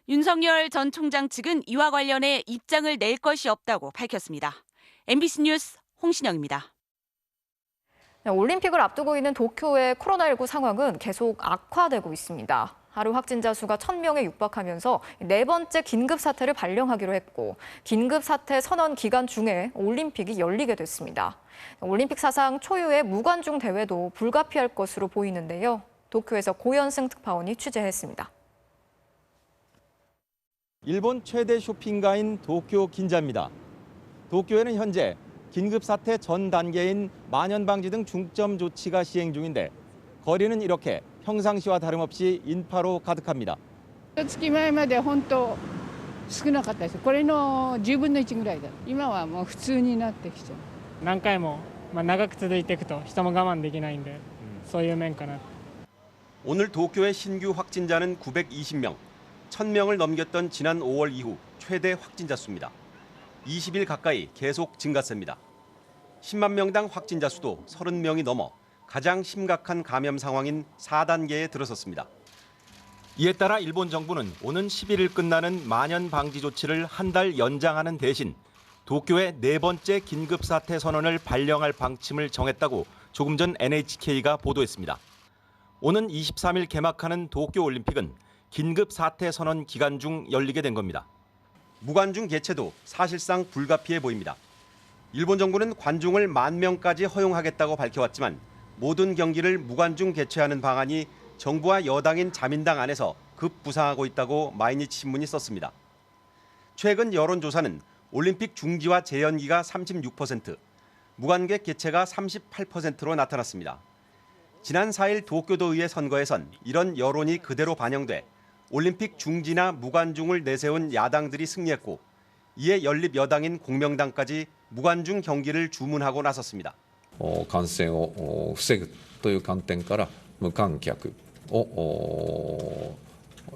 윤석열 전 총장 측은 이와 관련해 입장을 낼 것이 없다고 밝혔습니다. MBC 뉴스 홍신영입니다. 올림픽을 앞두고 있는 도쿄의 코로나19 상황은 계속 악화되고 있습니다. 하루 확진자 수가 1,000명에 육박하면서 네 번째 긴급 사태를 발령하기로 했고 긴급 사태 선언 기간 중에 올림픽이 열리게 됐습니다. 올림픽 사상 초유의 무관중 대회도 불가피할 것으로 보이는데요. 도쿄에서 고현승 특파원이 취재했습니다. 일본 최대 쇼핑가인 도쿄 긴자입니다. 도쿄에는 현재 긴급 사태 전 단계인 만연 방지 등 중점 조치가 시행 중인데 거리는 이렇게 평상시와 다름없이 인파로 가득합니다. 月前まで本当少なかったです。これの10分の1ぐらいだ。今はもう普通になってきちゃう。何回も長く続いていくと人も我慢できないんで、そういう面かな。 오늘 도쿄의 신규 확진자는 920명, 1,000명을 넘겼던 지난 5월 이후 최대 확진자 수입니다. 20일 가까이 계속 증가세입니다. 10만 명당 확진자 수도 30명이 넘어 가장 심각한 감염 상황인 4단계에 들어섰습니다. 이에 따라 일본 정부는 오는 11일 끝나는 만연 방지 조치를 한 달 연장하는 대신 도쿄의 네 번째 긴급 사태 선언을 발령할 방침을 정했다고 조금 전 NHK가 보도했습니다. 오는 23일 개막하는 도쿄 올림픽은 긴급 사태 선언 기간 중 열리게 된 겁니다. 무관중 개최도 사실상 불가피해 보입니다. 일본 정부는 관중을 10,000명까지 허용하겠다고 밝혀왔지만 모든 경기를 무관중 개최하는 방안이 정부와 여당인 자민당 안에서 급부상하고 있다고 마이니치 신문이 썼습니다. 최근 여론조사는 올림픽 중지와 재연기가 36%, 무관객 개최가 38%로 나타났습니다. 지난 4일 도쿄도의회 선거에선 이런 여론이 그대로 반영돼 올림픽 중지나 무관중을 내세운 야당들이 승리했고 이에 연립 여당인 공명당까지 무관중 경기를 주문하고 나섰습니다. 感染を防ぐという観点から無観客を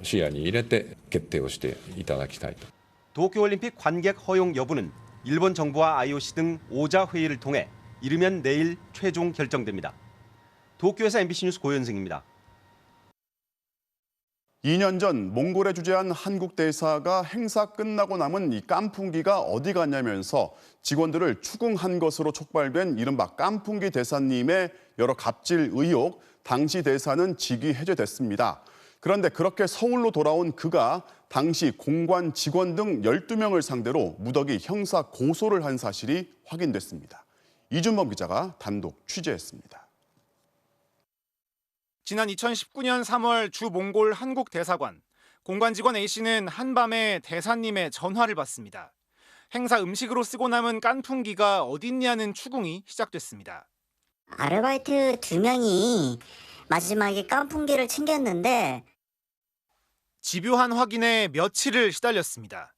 視野に入れて決定をしていただきたいと。 도쿄올림픽 관객 허용 여부는 일본 정부와 IOC 등 5자 회의를 통해 이르면 내일 최종 결정됩니다. 도쿄에서 MBC 뉴스 고현승입니다. 2년 전 몽골에 주재한 한국 대사가 행사 끝나고 남은 이 깐풍기가 어디 갔냐면서 직원들을 추궁한 것으로 촉발된 이른바 깐풍기 대사님의 여러 갑질 의혹, 당시 대사는 직위 해제됐습니다. 그런데 그렇게 서울로 돌아온 그가 당시 공관 직원 등 12명을 상대로 무더기 형사 고소를 한 사실이 확인됐습니다. 이준범 기자가 단독 취재했습니다. 지난 2019년 3월 주 몽골 한국 대사관, 공관 직원 A씨는 한밤에 대사님의 전화를 받습니다. 행사 음식으로 쓰고 남은 깐풍기가 어딨냐는 추궁이 시작됐습니다. 아르바이트 2명이 마지막에 깐풍기를 챙겼는데 집요한 확인에 며칠을 시달렸습니다.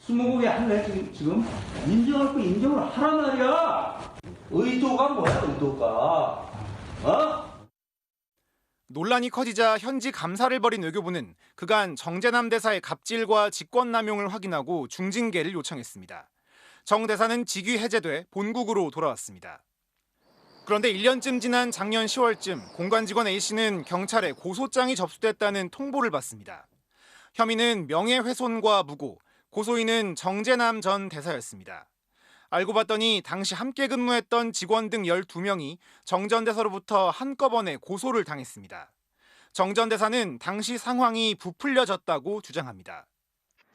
스무고개 할래 지금? 인정할 거 인정을 하란 말이야. 의도가 뭐야 의도가? 어? 논란이 커지자 현지 감사를 벌인 외교부는 그간 정재남 대사의 갑질과 직권남용을 확인하고 중징계를 요청했습니다. 정 대사는 직위 해제돼 본국으로 돌아왔습니다. 그런데 1년쯤 지난 작년 10월쯤 공관 직원 A씨는 경찰에 고소장이 접수됐다는 통보를 받습니다. 혐의는 명예훼손과 무고, 고소인은 정재남 전 대사였습니다. 알고 봤더니 당시 함께 근무했던 직원 등 12명이 정 전 대사로부터 한꺼번에 고소를 당했습니다. 정 전 대사는 당시 상황이 부풀려졌다고 주장합니다.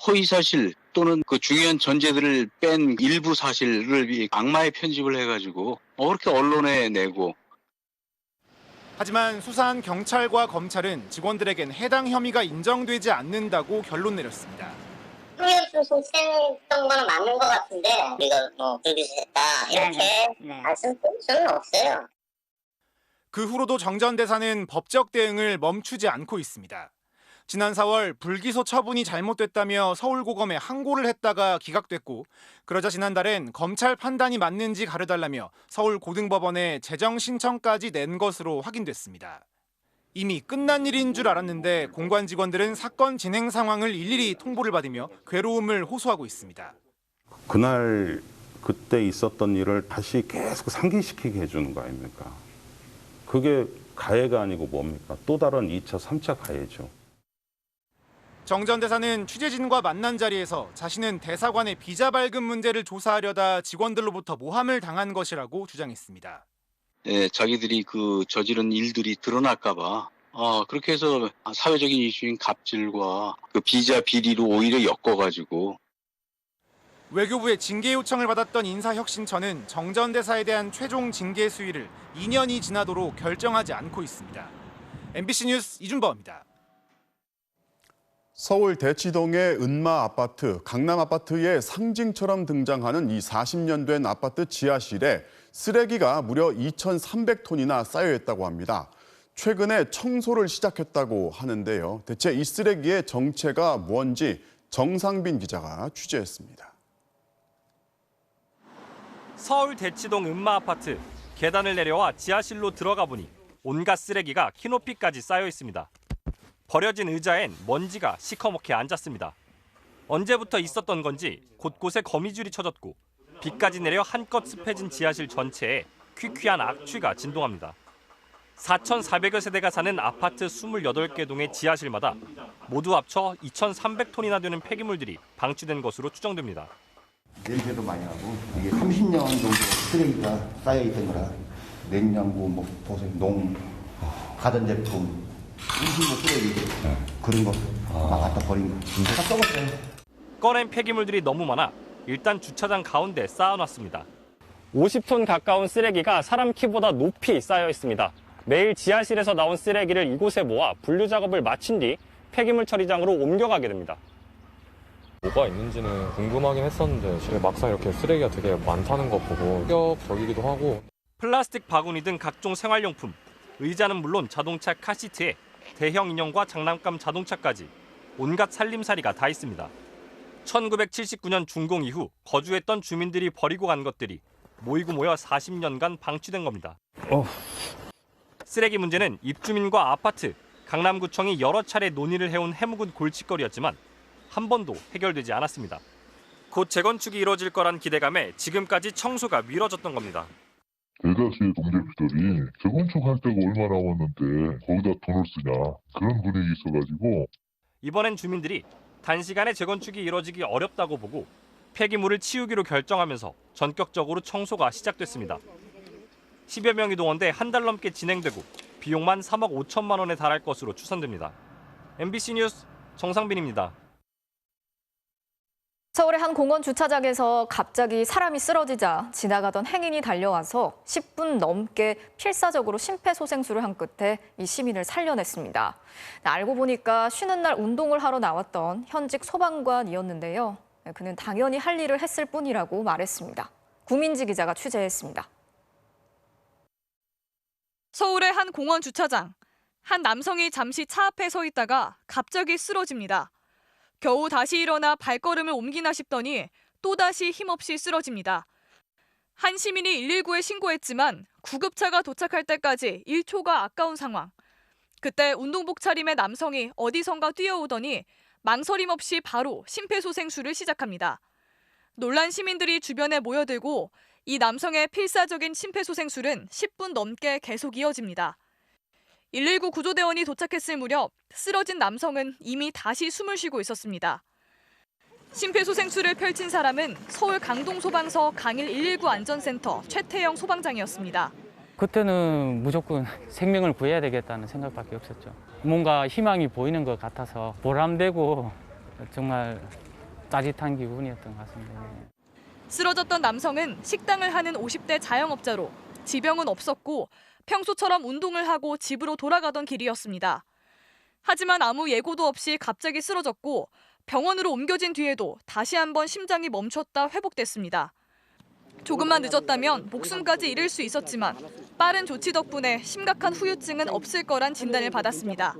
허위 사실 또는 그 중요한 전제들을 뺀 일부 사실을 악마의 편집을 해가지고 그렇게 언론에 내고. 하지만 수사한 경찰과 검찰은 직원들에겐 해당 혐의가 인정되지 않는다고 결론 내렸습니다. 신청했던 거는 맞는 것 같은데 우리가 불기소했다 이렇게 말씀드릴 수는 없어요. 그 후로도 정전 대사는 법적 대응을 멈추지 않고 있습니다. 지난 4월 불기소 처분이 잘못됐다며 서울고검에 항고를 했다가 기각됐고, 그러자 지난달엔 검찰 판단이 맞는지 가려달라며 서울고등법원에 재정 신청까지 낸 것으로 확인됐습니다. 이미 끝난 일인 줄 알았는데 공관 직원들은 사건 진행 상황을 일일이 통보를 받으며 괴로움을 호소하고 있습니다. 그날 그때 있었던 일을 다시 계속 상기시키게 해주는 거 아닙니까? 그게 가해가 아니고 뭡니까? 또 다른 2차, 3차 가해죠. 정전 대사는 취재진과 만난 자리에서 자신은 대사관의 비자 발급 문제를 조사하려다 직원들로부터 모함을 당한 것이라고 주장했습니다. 예, 자기들이 그 저지른 일들이 드러날까 봐 그렇게 해서 사회적인 이슈인 갑질과 그 비자 비리로 오히려 엮어가지고. 외교부의 징계 요청을 받았던 인사혁신처는 정전 대사에 대한 최종 징계 수위를 2년이 지나도록 결정하지 않고 있습니다. MBC 뉴스 이준범입니다. 서울 대치동의 은마 아파트, 강남 아파트의 상징처럼 등장하는 이 40년 된 아파트 지하실에 쓰레기가 무려 2,300톤이나 쌓여있다고 합니다. 최근에 청소를 시작했다고 하는데요. 대체 이 쓰레기의 정체가 뭔지 정상빈 기자가 취재했습니다. 서울 대치동 은마 아파트, 계단을 내려와 지하실로 들어가 보니 온갖 쓰레기가 키높이까지 쌓여 있습니다. 버려진 의자엔 먼지가 시커멓게 앉았습니다. 언제부터 있었던 건지 곳곳에 거미줄이 쳐졌고 비까지 내려 한껏 습해진 지하실 전체에 퀴퀴한 악취가 진동합니다. 4,400여 세대가 사는 아파트 28개 동의 지하실마다 모두 합쳐 2,300톤이나 되는 폐기물들이 방치된 것으로 추정됩니다. 냄새도 많이 나고 이게 30년 정도 쓰레기가 쌓여있던 거라 냉장고, 보세요, 농, 가전제품, 음식물 쓰레기 그런 거 막 갖다 버린 거 다 썩었어요. 꺼낸 폐기물들이 너무 많아 일단 주차장 가운데 쌓아놨습니다. 50톤 가까운 쓰레기가 사람 키보다 높이 쌓여 있습니다. 매일 지하실에서 나온 쓰레기를 이곳에 모아 분류 작업을 마친 뒤 폐기물 처리장으로 옮겨가게 됩니다. 뭐가 있는지는 궁금하긴 했었는데 막상 이렇게 쓰레기가 되게 많다는 거 보고 충격적이기도 하고. 플라스틱 바구니 등 각종 생활용품, 의자는 물론 자동차 카시트에 대형 인형과 장난감 자동차까지 온갖 살림살이가 다 있습니다. 1979년 준공 이후 거주했던 주민들이 버리고 간 것들이 모이고 모여 40년간 방치된 겁니다. 쓰레기 문제는 입주민과 아파트, 강남구청이 여러 차례 논의를 해온 해묵은 골칫거리였지만 한 번도 해결되지 않았습니다. 곧 재건축이 이뤄질 거란 기대감에 지금까지 청소가 미뤄졌던 겁니다. 대다수의 동대표들이 재건축할 데가 얼마나 남았는데 거기다 돈을 쓰냐 그런 분위기 있어가지고 이번엔 주민들이 단시간에 재건축이 이뤄지기 어렵다고 보고 폐기물을 치우기로 결정하면서 전격적으로 청소가 시작됐습니다. 10여 명이 동원돼 한 달 넘게 진행되고 비용만 3억 5천만 원에 달할 것으로 추산됩니다. MBC 뉴스 정상빈입니다. 서울의 한 공원 주차장에서 갑자기 사람이 쓰러지자 지나가던 행인이 달려와서 10분 넘게 필사적으로 심폐소생술을 한 끝에 이 시민을 살려냈습니다. 알고 보니까 쉬는 날 운동을 하러 나왔던 현직 소방관이었는데요. 그는 당연히 할 일을 했을 뿐이라고 말했습니다. 구민지 기자가 취재했습니다. 서울의 한 공원 주차장. 한 남성이 잠시 차 앞에 서 있다가 갑자기 쓰러집니다. 겨우 다시 일어나 발걸음을 옮기나 싶더니 또다시 힘없이 쓰러집니다. 한 시민이 119에 신고했지만 구급차가 도착할 때까지 1초가 아까운 상황. 그때 운동복 차림의 남성이 어디선가 뛰어오더니 망설임 없이 바로 심폐소생술을 시작합니다. 놀란 시민들이 주변에 모여들고 이 남성의 필사적인 심폐소생술은 10분 넘게 계속 이어집니다. 119 구조대원이 도착했을 무렵 쓰러진 남성은 이미 다시 숨을 쉬고 있었습니다. 심폐소생술을 펼친 사람은 서울 강동소방서 강일 119 안전센터 최태영 소방장이었습니다. 그때는 무조건 생명을 구해야 되겠다는 생각밖에 없었죠. 뭔가 희망이 보이는 것 같아서 보람되고 정말 짜릿한 기분이었던 것 같습니다. 쓰러졌던 남성은 식당을 하는 50대 자영업자로 지병은 없었고 평소처럼 운동을 하고 집으로 돌아가던 길이었습니다. 하지만 아무 예고도 없이 갑자기 쓰러졌고 병원으로 옮겨진 뒤에도 다시 한번 심장이 멈췄다 회복됐습니다. 조금만 늦었다면 목숨까지 잃을 수 있었지만 빠른 조치 덕분에 심각한 후유증은 없을 거란 진단을 받았습니다.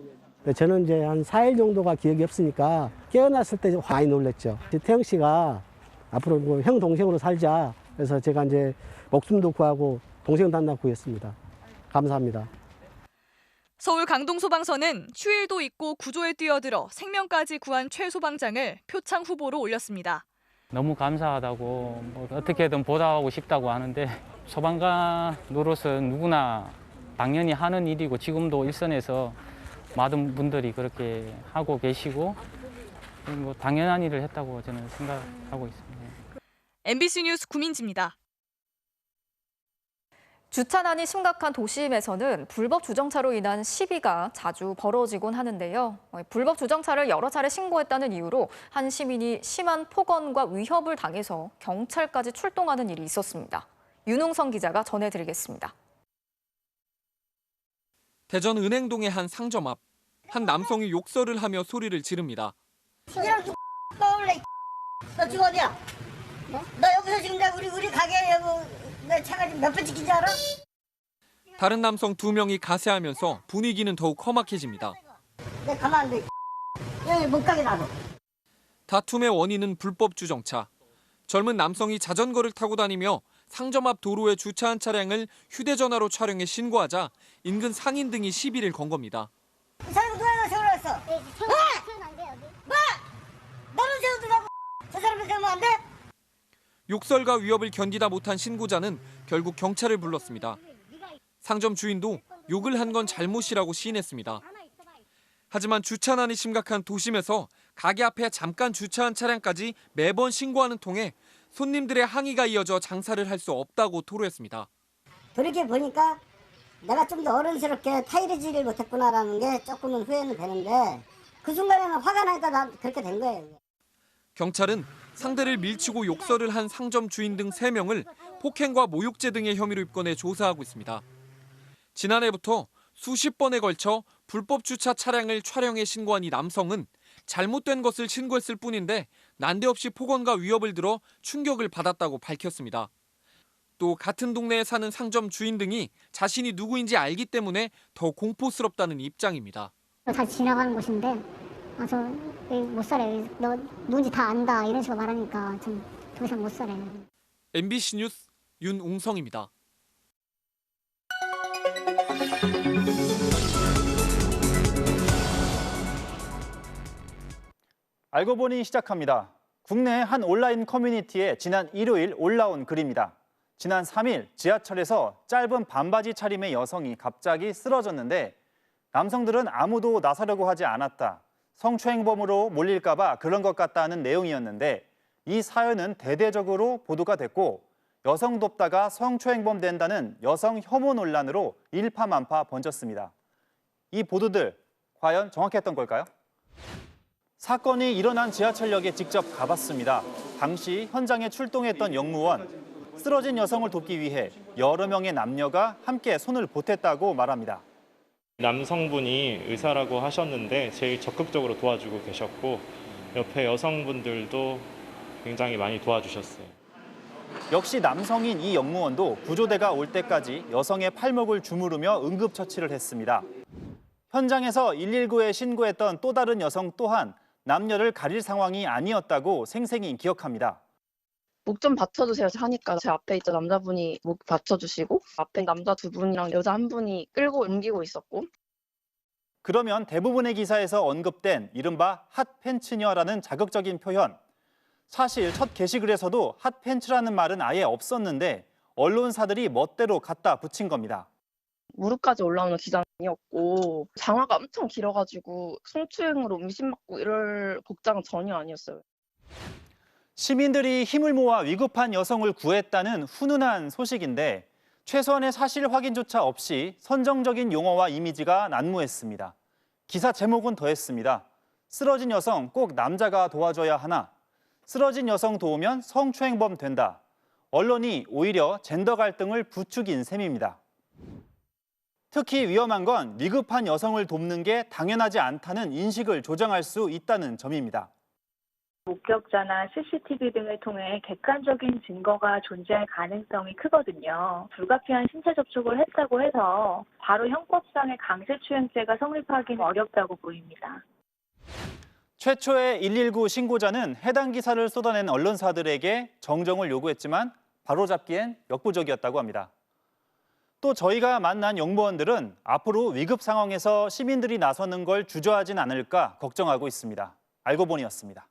저는 이제 한 4일 정도가 기억이 없으니까 깨어났을 때 많이 놀랐죠. 태영 씨가 앞으로 뭐 형 동생으로 살자. 그래서 제가 이제 목숨도 구하고 동생도 하나 구했습니다. 감사합니다. 서울 강동소방서는 휴일도 있고 구조에 뛰어들어 생명까지 구한 최 소방장을 표창 후보로 올렸습니다. 너무 감사하다고 뭐 어떻게든 보답하고 싶다고 하는데 소방관 노릇은 누구나 당연히 하는 일이고 지금도 일선에서 많은 분들이 그렇게 하고 계시고 뭐 당연한 일을 했다고 저는 생각하고 있습니다. MBC 뉴스 구민지입니다. 주차난이 심각한 도심에서는 불법 주정차로 인한 시비가 자주 벌어지곤 하는데요. 불법 주정차를 여러 차례 신고했다는 이유로 한 시민이 심한 폭언과 위협을 당해서 경찰까지 출동하는 일이 있었습니다. 윤웅성 기자가 전해드리겠습니다. 대전 은행동의 한 상점 앞, 한 남성이 욕설을 하며 소리를 지릅니다. 이런 떠올래. 너 지금 어디야? 너 여기서 지금 우리 가게에 내 차가 지금 몇 번 찍힌 줄 알아? 다른 남성 2명이 가세하면서 분위기는 더욱 험악해집니다. 내 가만 안 돼. 여기 못 가게 놔둬. 다툼의 원인은 불법 주정차. 젊은 남성이 자전거를 타고 다니며 상점 앞 도로에 주차한 차량을 휴대전화로 촬영해 신고하자 인근 상인 등이 시비를 건 겁니다. 이 사람이 누가 세워놨어? 뭐? 너는 세워두라고. 저 사람을 세우면 안 돼? 욕설과 위협을 견디다 못한 신고자는 결국 경찰을 불렀습니다. 상점 주인도 욕을 한 건 잘못이라고 시인했습니다. 하지만 주차난이 심각한 도심에서 가게 앞에 잠깐 주차한 차량까지 매번 신고하는 통에 손님들의 항의가 이어져 장사를 할 수 없다고 토로했습니다. 그렇게 보니까 내가 좀 더 어른스럽게 타이르지를 못했구나라는 게 조금은 후회는 되는데 그 순간에는 화가 나니까 난 그렇게 된 거예요. 경찰은 상대를 밀치고 욕설을 한 상점 주인 등 3명을 폭행과 모욕죄 등의 혐의로 입건해 조사하고 있습니다. 지난해부터 수십 번에 걸쳐 불법 주차 차량을 촬영해 신고한 이 남성은 잘못된 것을 신고했을 뿐인데 난데없이 폭언과 위협을 들어 충격을 받았다고 밝혔습니다. 또 같은 동네에 사는 상점 주인 등이 자신이 누구인지 알기 때문에 더 공포스럽다는 입장입니다. 잘 지나가는 곳인데 저 못 살아요. 너 누군지 다 안다 이런 식으로 말하니까 좀 더 이상 못 살아요. MBC 뉴스 윤웅성입니다. 알고 보니 시작합니다. 국내 한 온라인 커뮤니티에 지난 일요일 올라온 글입니다. 지난 3일 지하철에서 짧은 반바지 차림의 여성이 갑자기 쓰러졌는데 남성들은 아무도 나서려고 하지 않았다. 성추행범으로 몰릴까 봐 그런 것 같다는 내용이었는데 이 사연은 대대적으로 보도가 됐고 여성 돕다가 성추행범 된다는 여성 혐오 논란으로 일파만파 번졌습니다. 이 보도들 과연 정확했던 걸까요? 사건이 일어난 지하철역에 직접 가봤습니다. 당시 현장에 출동했던 역무원, 쓰러진 여성을 돕기 위해 여러 명의 남녀가 함께 손을 보탰다고 말합니다. 남성분이 의사라고 하셨는데 제일 적극적으로 도와주고 계셨고 옆에 여성분들도 굉장히 많이 도와주셨어요. 역시 남성인 이 역무원도 구조대가 올 때까지 여성의 팔목을 주무르며 응급처치를 했습니다. 현장에서 119에 신고했던 또 다른 여성 또한 남녀를 가릴 상황이 아니었다고 생생히 기억합니다. 목 좀 받쳐주세요 하니까 제 앞에 있던 남자분이 목 받쳐주시고 앞에 남자 2분이랑 여자 1분이 끌고 옮기고 있었고. 그러면 대부분의 기사에서 언급된 이른바 핫팬츠녀라는 자극적인 표현. 사실 첫 게시글에서도 핫팬츠라는 말은 아예 없었는데 언론사들이 멋대로 갖다 붙인 겁니다. 무릎까지 올라오는 기장이었고 장화가 엄청 길어가지고 성추행으로 의심받고 이럴 복장은 전혀 아니었어요. 시민들이 힘을 모아 위급한 여성을 구했다는 훈훈한 소식인데 최소한의 사실 확인조차 없이 선정적인 용어와 이미지가 난무했습니다. 기사 제목은 더했습니다. 쓰러진 여성 꼭 남자가 도와줘야 하나? 쓰러진 여성 도우면 성추행범 된다. 언론이 오히려 젠더 갈등을 부추긴 셈입니다. 특히 위험한 건 위급한 여성을 돕는 게 당연하지 않다는 인식을 조정할 수 있다는 점입니다. 목격자나 CCTV 등을 통해 객관적인 증거가 존재할 가능성이 크거든요. 불가피한 신체 접촉을 했다고 해서 바로 형법상의 강제추행죄가 성립하기는 어렵다고 보입니다. 최초의 119 신고자는 해당 기사를 쏟아낸 언론사들에게 정정을 요구했지만 바로잡기엔 역부족이었다고 합니다. 또 저희가 만난 용무원들은 앞으로 위급 상황에서 시민들이 나서는 걸 주저하진 않을까 걱정하고 있습니다. 알고 보니였습니다.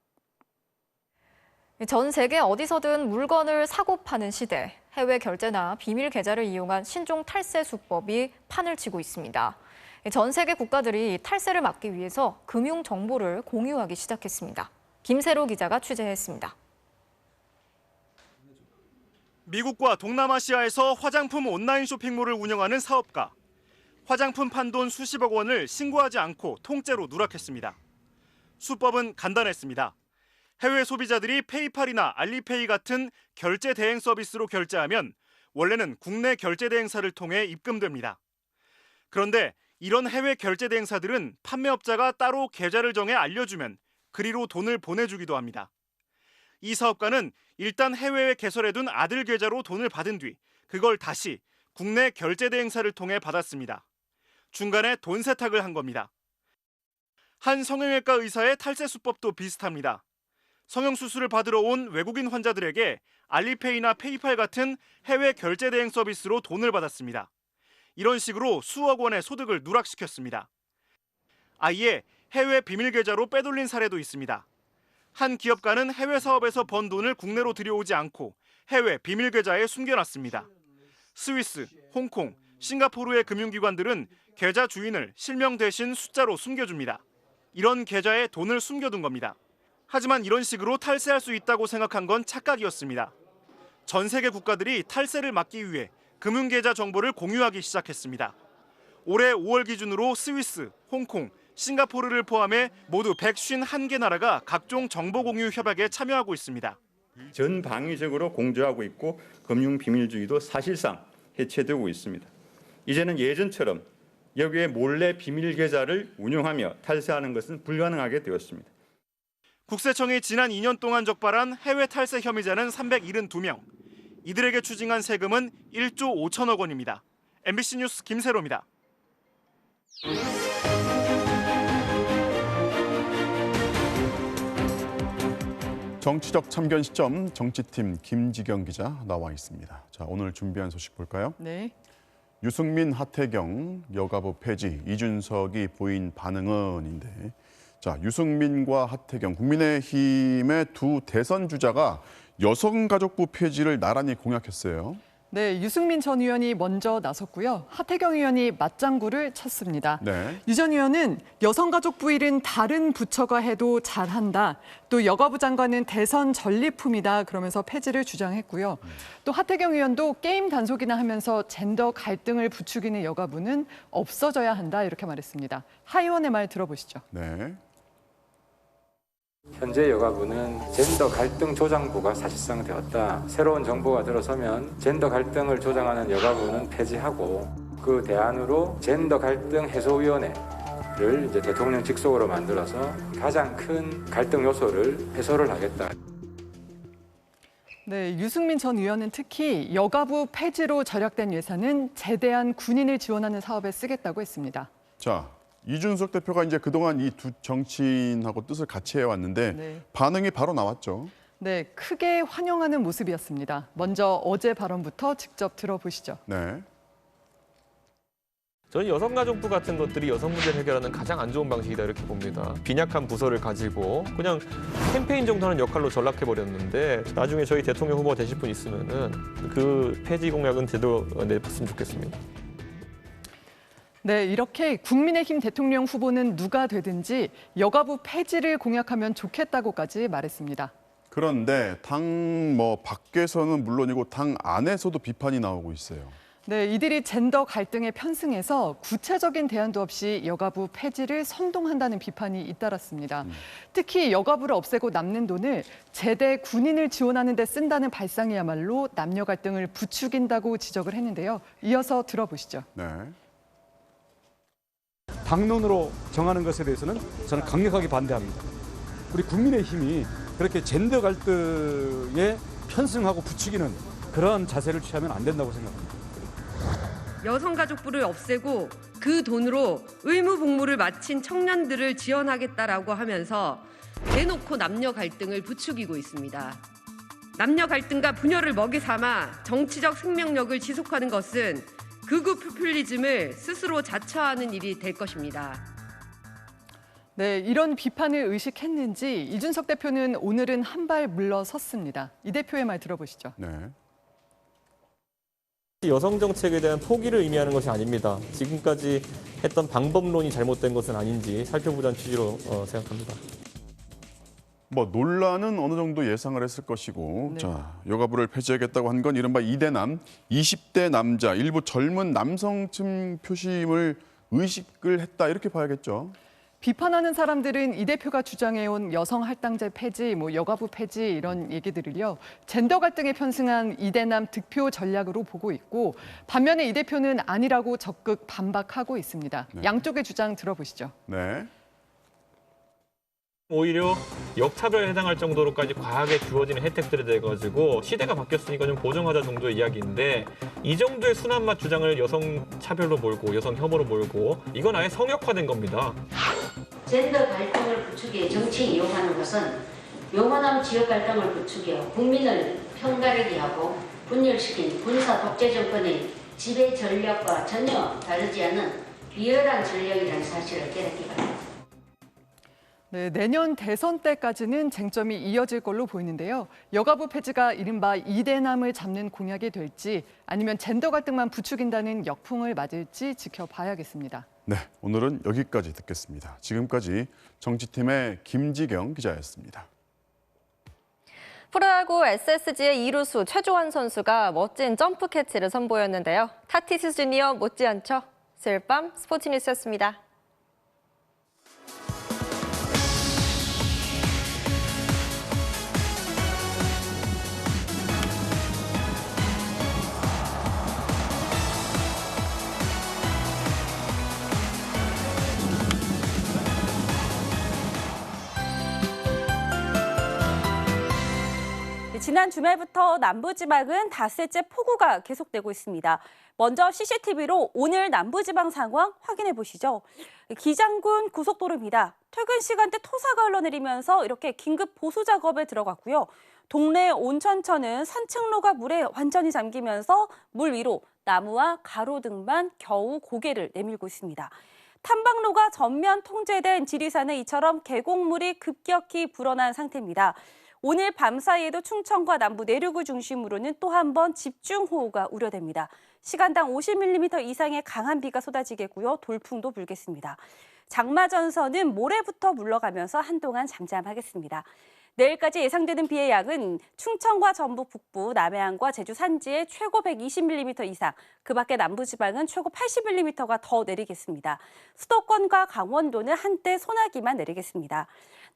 전 세계 어디서든 물건을 사고 파는 시대, 해외 결제나 비밀 계좌를 이용한 신종 탈세 수법이 판을 치고 있습니다. 전 세계 국가들이 탈세를 막기 위해서 금융 정보를 공유하기 시작했습니다. 김세로 기자가 취재했습니다. 미국과 동남아시아에서 화장품 온라인 쇼핑몰을 운영하는 사업가. 화장품 판돈 수십억 원을 신고하지 않고 통째로 누락했습니다. 수법은 간단했습니다. 해외 소비자들이 페이팔이나 알리페이 같은 결제 대행 서비스로 결제하면 원래는 국내 결제 대행사를 통해 입금됩니다. 그런데 이런 해외 결제 대행사들은 판매업자가 따로 계좌를 정해 알려주면 그리로 돈을 보내주기도 합니다. 이 사업가는 일단 해외에 개설해둔 아들 계좌로 돈을 받은 뒤 그걸 다시 국내 결제 대행사를 통해 받았습니다. 중간에 돈 세탁을 한 겁니다. 한 성형외과 의사의 탈세 수법도 비슷합니다. 성형수술을 받으러 온 외국인 환자들에게 알리페이나 페이팔 같은 해외 결제 대행 서비스로 돈을 받았습니다. 이런 식으로 수억 원의 소득을 누락시켰습니다. 아예 해외 비밀 계좌로 빼돌린 사례도 있습니다. 한 기업가는 해외 사업에서 번 돈을 국내로 들여오지 않고 해외 비밀 계좌에 숨겨놨습니다. 스위스, 홍콩, 싱가포르의 금융기관들은 계좌 주인을 실명 대신 숫자로 숨겨줍니다. 이런 계좌에 돈을 숨겨둔 겁니다. 하지만 이런 식으로 탈세할 수 있다고 생각한 건 착각이었습니다. 전 세계 국가들이 탈세를 막기 위해 금융계좌 정보를 공유하기 시작했습니다. 올해 5월 기준으로 스위스, 홍콩, 싱가포르를 포함해 모두 151개 나라가 각종 정보 공유 협약에 참여하고 있습니다. 전방위적으로 공조하고 있고 금융 비밀주의도 사실상 해체되고 있습니다. 이제는 예전처럼 여기에 몰래 비밀 계좌를 운영하며 탈세하는 것은 불가능하게 되었습니다. 국세청이 지난 2년 동안 적발한 해외 탈세 혐의자는 372명. 이들에게 추징한 세금은 1조 5천억 원입니다. MBC 뉴스 김세로입니다. 정치적 참견 시점 정치팀 김지경 기자 나와 있습니다. 자, 오늘 준비한 소식 볼까요? 네. 유승민, 하태경, 여가부 폐지, 이준석이 보인 반응은인데, 자, 유승민과 하태경, 국민의힘의 두 대선 주자가 여성가족부 폐지를 나란히 공약했어요. 네, 유승민 전 의원이 먼저 나섰고요. 하태경 의원이 맞장구를 쳤습니다. 네. 유 전 의원은 여성가족부 일은 다른 부처가 해도 잘한다. 또 여가부 장관은 대선 전리품이다. 그러면서 폐지를 주장했고요. 또 하태경 의원도 게임 단속이나 하면서 젠더 갈등을 부추기는 여가부는 없어져야 한다. 이렇게 말했습니다. 하 의원의 말 들어보시죠. 네. 현재 여가부는 젠더 갈등 조장부가 사실상 되었다. 새로운 정부가 들어서면 젠더 갈등을 조장하는 여가부는 폐지하고 그 대안으로 젠더 갈등 해소위원회를 이제 대통령 직속으로 만들어서 가장 큰 갈등 요소를 해소를 하겠다. 네, 유승민 전 의원은 특히 여가부 폐지로 절약된 예산은 제대한 군인을 지원하는 사업에 쓰겠다고 했습니다. 자, 이준석 대표가 이제 그동안 이 두 정치인하고 뜻을 같이 해왔는데 네. 반응이 바로 나왔죠. 네, 크게 환영하는 모습이었습니다. 먼저 어제 발언부터 직접 들어보시죠. 네. 저는 여성가족부 같은 것들이 여성 문제를 해결하는 가장 안 좋은 방식이다 이렇게 봅니다. 빈약한 부서를 가지고 그냥 캠페인 정도 하는 역할로 전락해버렸는데 나중에 저희 대통령 후보 되실 분 있으면은 그 폐지 공약은 제대로 내봤으면 좋겠습니다. 네, 이렇게 국민의힘 대통령 후보는 누가 되든지 여가부 폐지를 공약하면 좋겠다고까지 말했습니다. 그런데 당 밖에서는 물론이고 당 안에서도 비판이 나오고 있어요. 네, 이들이 젠더 갈등에 편승해서 구체적인 대안도 없이 여가부 폐지를 선동한다는 비판이 잇따랐습니다. 특히 여가부를 없애고 남는 돈을 제대 군인을 지원하는 데 쓴다는 발상이야말로 남녀 갈등을 부추긴다고 지적을 했는데요. 이어서 들어보시죠. 네. 당론으로 정하는 것에 대해서는 저는 강력하게 반대합니다. 우리 국민의힘이 그렇게 젠더 갈등에 편승하고 부추기는 그러한 자세를 취하면 안 된다고 생각합니다. 여성가족부를 없애고 그 돈으로 의무복무를 마친 청년들을 지원하겠다라고 하면서 대놓고 남녀 갈등을 부추기고 있습니다. 남녀 갈등과 분열을 먹이 삼아 정치적 생명력을 지속하는 것은 극우 포퓰리즘을 스스로 자처하는 일이 될 것입니다. 네, 이런 비판을 의식했는지 이준석 대표는 오늘은 한 발 물러섰습니다. 이 대표의 말 들어보시죠. 네. 여성 정책에 대한 포기를 의미하는 것이 아닙니다. 지금까지 했던 방법론이 잘못된 것은 아닌지 살펴보자는 취지로 생각합니다. 뭐 논란은 어느 정도 예상을 했을 것이고, 네. 자, 여가부를 폐지하겠다고 한 건 이른바 2대남, 20대 남자, 일부 젊은 남성층 표심을 의식을 했다 이렇게 봐야겠죠. 비판하는 사람들은 이 대표가 주장해온 여성 할당제 폐지, 여가부 폐지 이런 얘기들을요. 젠더 갈등에 편승한 이대남 득표 전략으로 보고 있고 반면에 이 대표는 아니라고 적극 반박하고 있습니다. 네. 양쪽의 주장 들어보시죠. 네. 오히려 역차별에 해당할 정도로까지 과하게 주어지는 혜택들이 돼가지고 시대가 바뀌었으니까 좀 보정하자 정도의 이야기인데 이 정도의 순한 맛 주장을 여성 차별로 몰고 여성 혐오로 몰고 이건 아예 성역화된 겁니다. 젠더 갈등을 부추겨 정치에 이용하는 것은 영원한 지역 갈등을 부추겨 국민을 편가르게 하고 분열시킨 군사 독재 정권의 지배 전략과 전혀 다르지 않은 비열한 전략이라는 사실을 깨닫기 바랍니다. 네, 내년 대선 때까지는 쟁점이 이어질 걸로 보이는데요. 여가부 폐지가 이른바 2대남을 잡는 공약이 될지 아니면 젠더 갈등만 부추긴다는 역풍을 맞을지 지켜봐야겠습니다. 네, 오늘은 여기까지 듣겠습니다. 지금까지 정치팀의 김지경 기자였습니다. 프로야구 SSG의 이루수 최조환 선수가 멋진 점프 캐치를 선보였는데요. 타티스 주니어 못지않죠? 수요일 밤 스포츠 뉴스였습니다. 지난 주말부터 남부지방은 닷새째 폭우가 계속되고 있습니다. 먼저 CCTV로 오늘 남부지방 상황 확인해 보시죠. 기장군 고속도로입니다. 퇴근 시간대 토사가 흘러내리면서 이렇게 긴급 보수 작업에 들어갔고요. 동네 온천천은 산책로가 물에 완전히 잠기면서 물 위로 나무와 가로등만 겨우 고개를 내밀고 있습니다. 탐방로가 전면 통제된 지리산은 이처럼 계곡물이 급격히 불어난 상태입니다. 오늘 밤 사이에도 충청과 남부 내륙을 중심으로는 또 한 번 집중호우가 우려됩니다. 시간당 50mm 이상의 강한 비가 쏟아지겠고요. 돌풍도 불겠습니다. 장마전선은 모레부터 물러가면서 한동안 잠잠하겠습니다. 내일까지 예상되는 비의 양은 충청과 전북 북부, 남해안과 제주 산지에 최고 120mm 이상, 그 밖에 남부지방은 최고 80mm가 더 내리겠습니다. 수도권과 강원도는 한때 소나기만 내리겠습니다.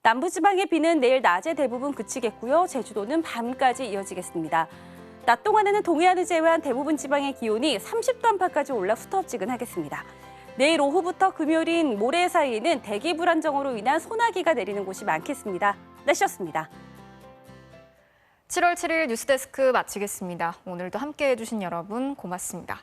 남부지방의 비는 내일 낮에 대부분 그치겠고요. 제주도는 밤까지 이어지겠습니다. 낮 동안에는 동해안을 제외한 대부분 지방의 기온이 30도 안팎까지 올라 후텁지근하겠습니다. 내일 오후부터 금요일인 모레 사이에는 대기 불안정으로 인한 소나기가 내리는 곳이 많겠습니다. 날씨였습니다. 7월 7일 뉴스데스크 마치겠습니다. 오늘도 함께해 주신 여러분 고맙습니다.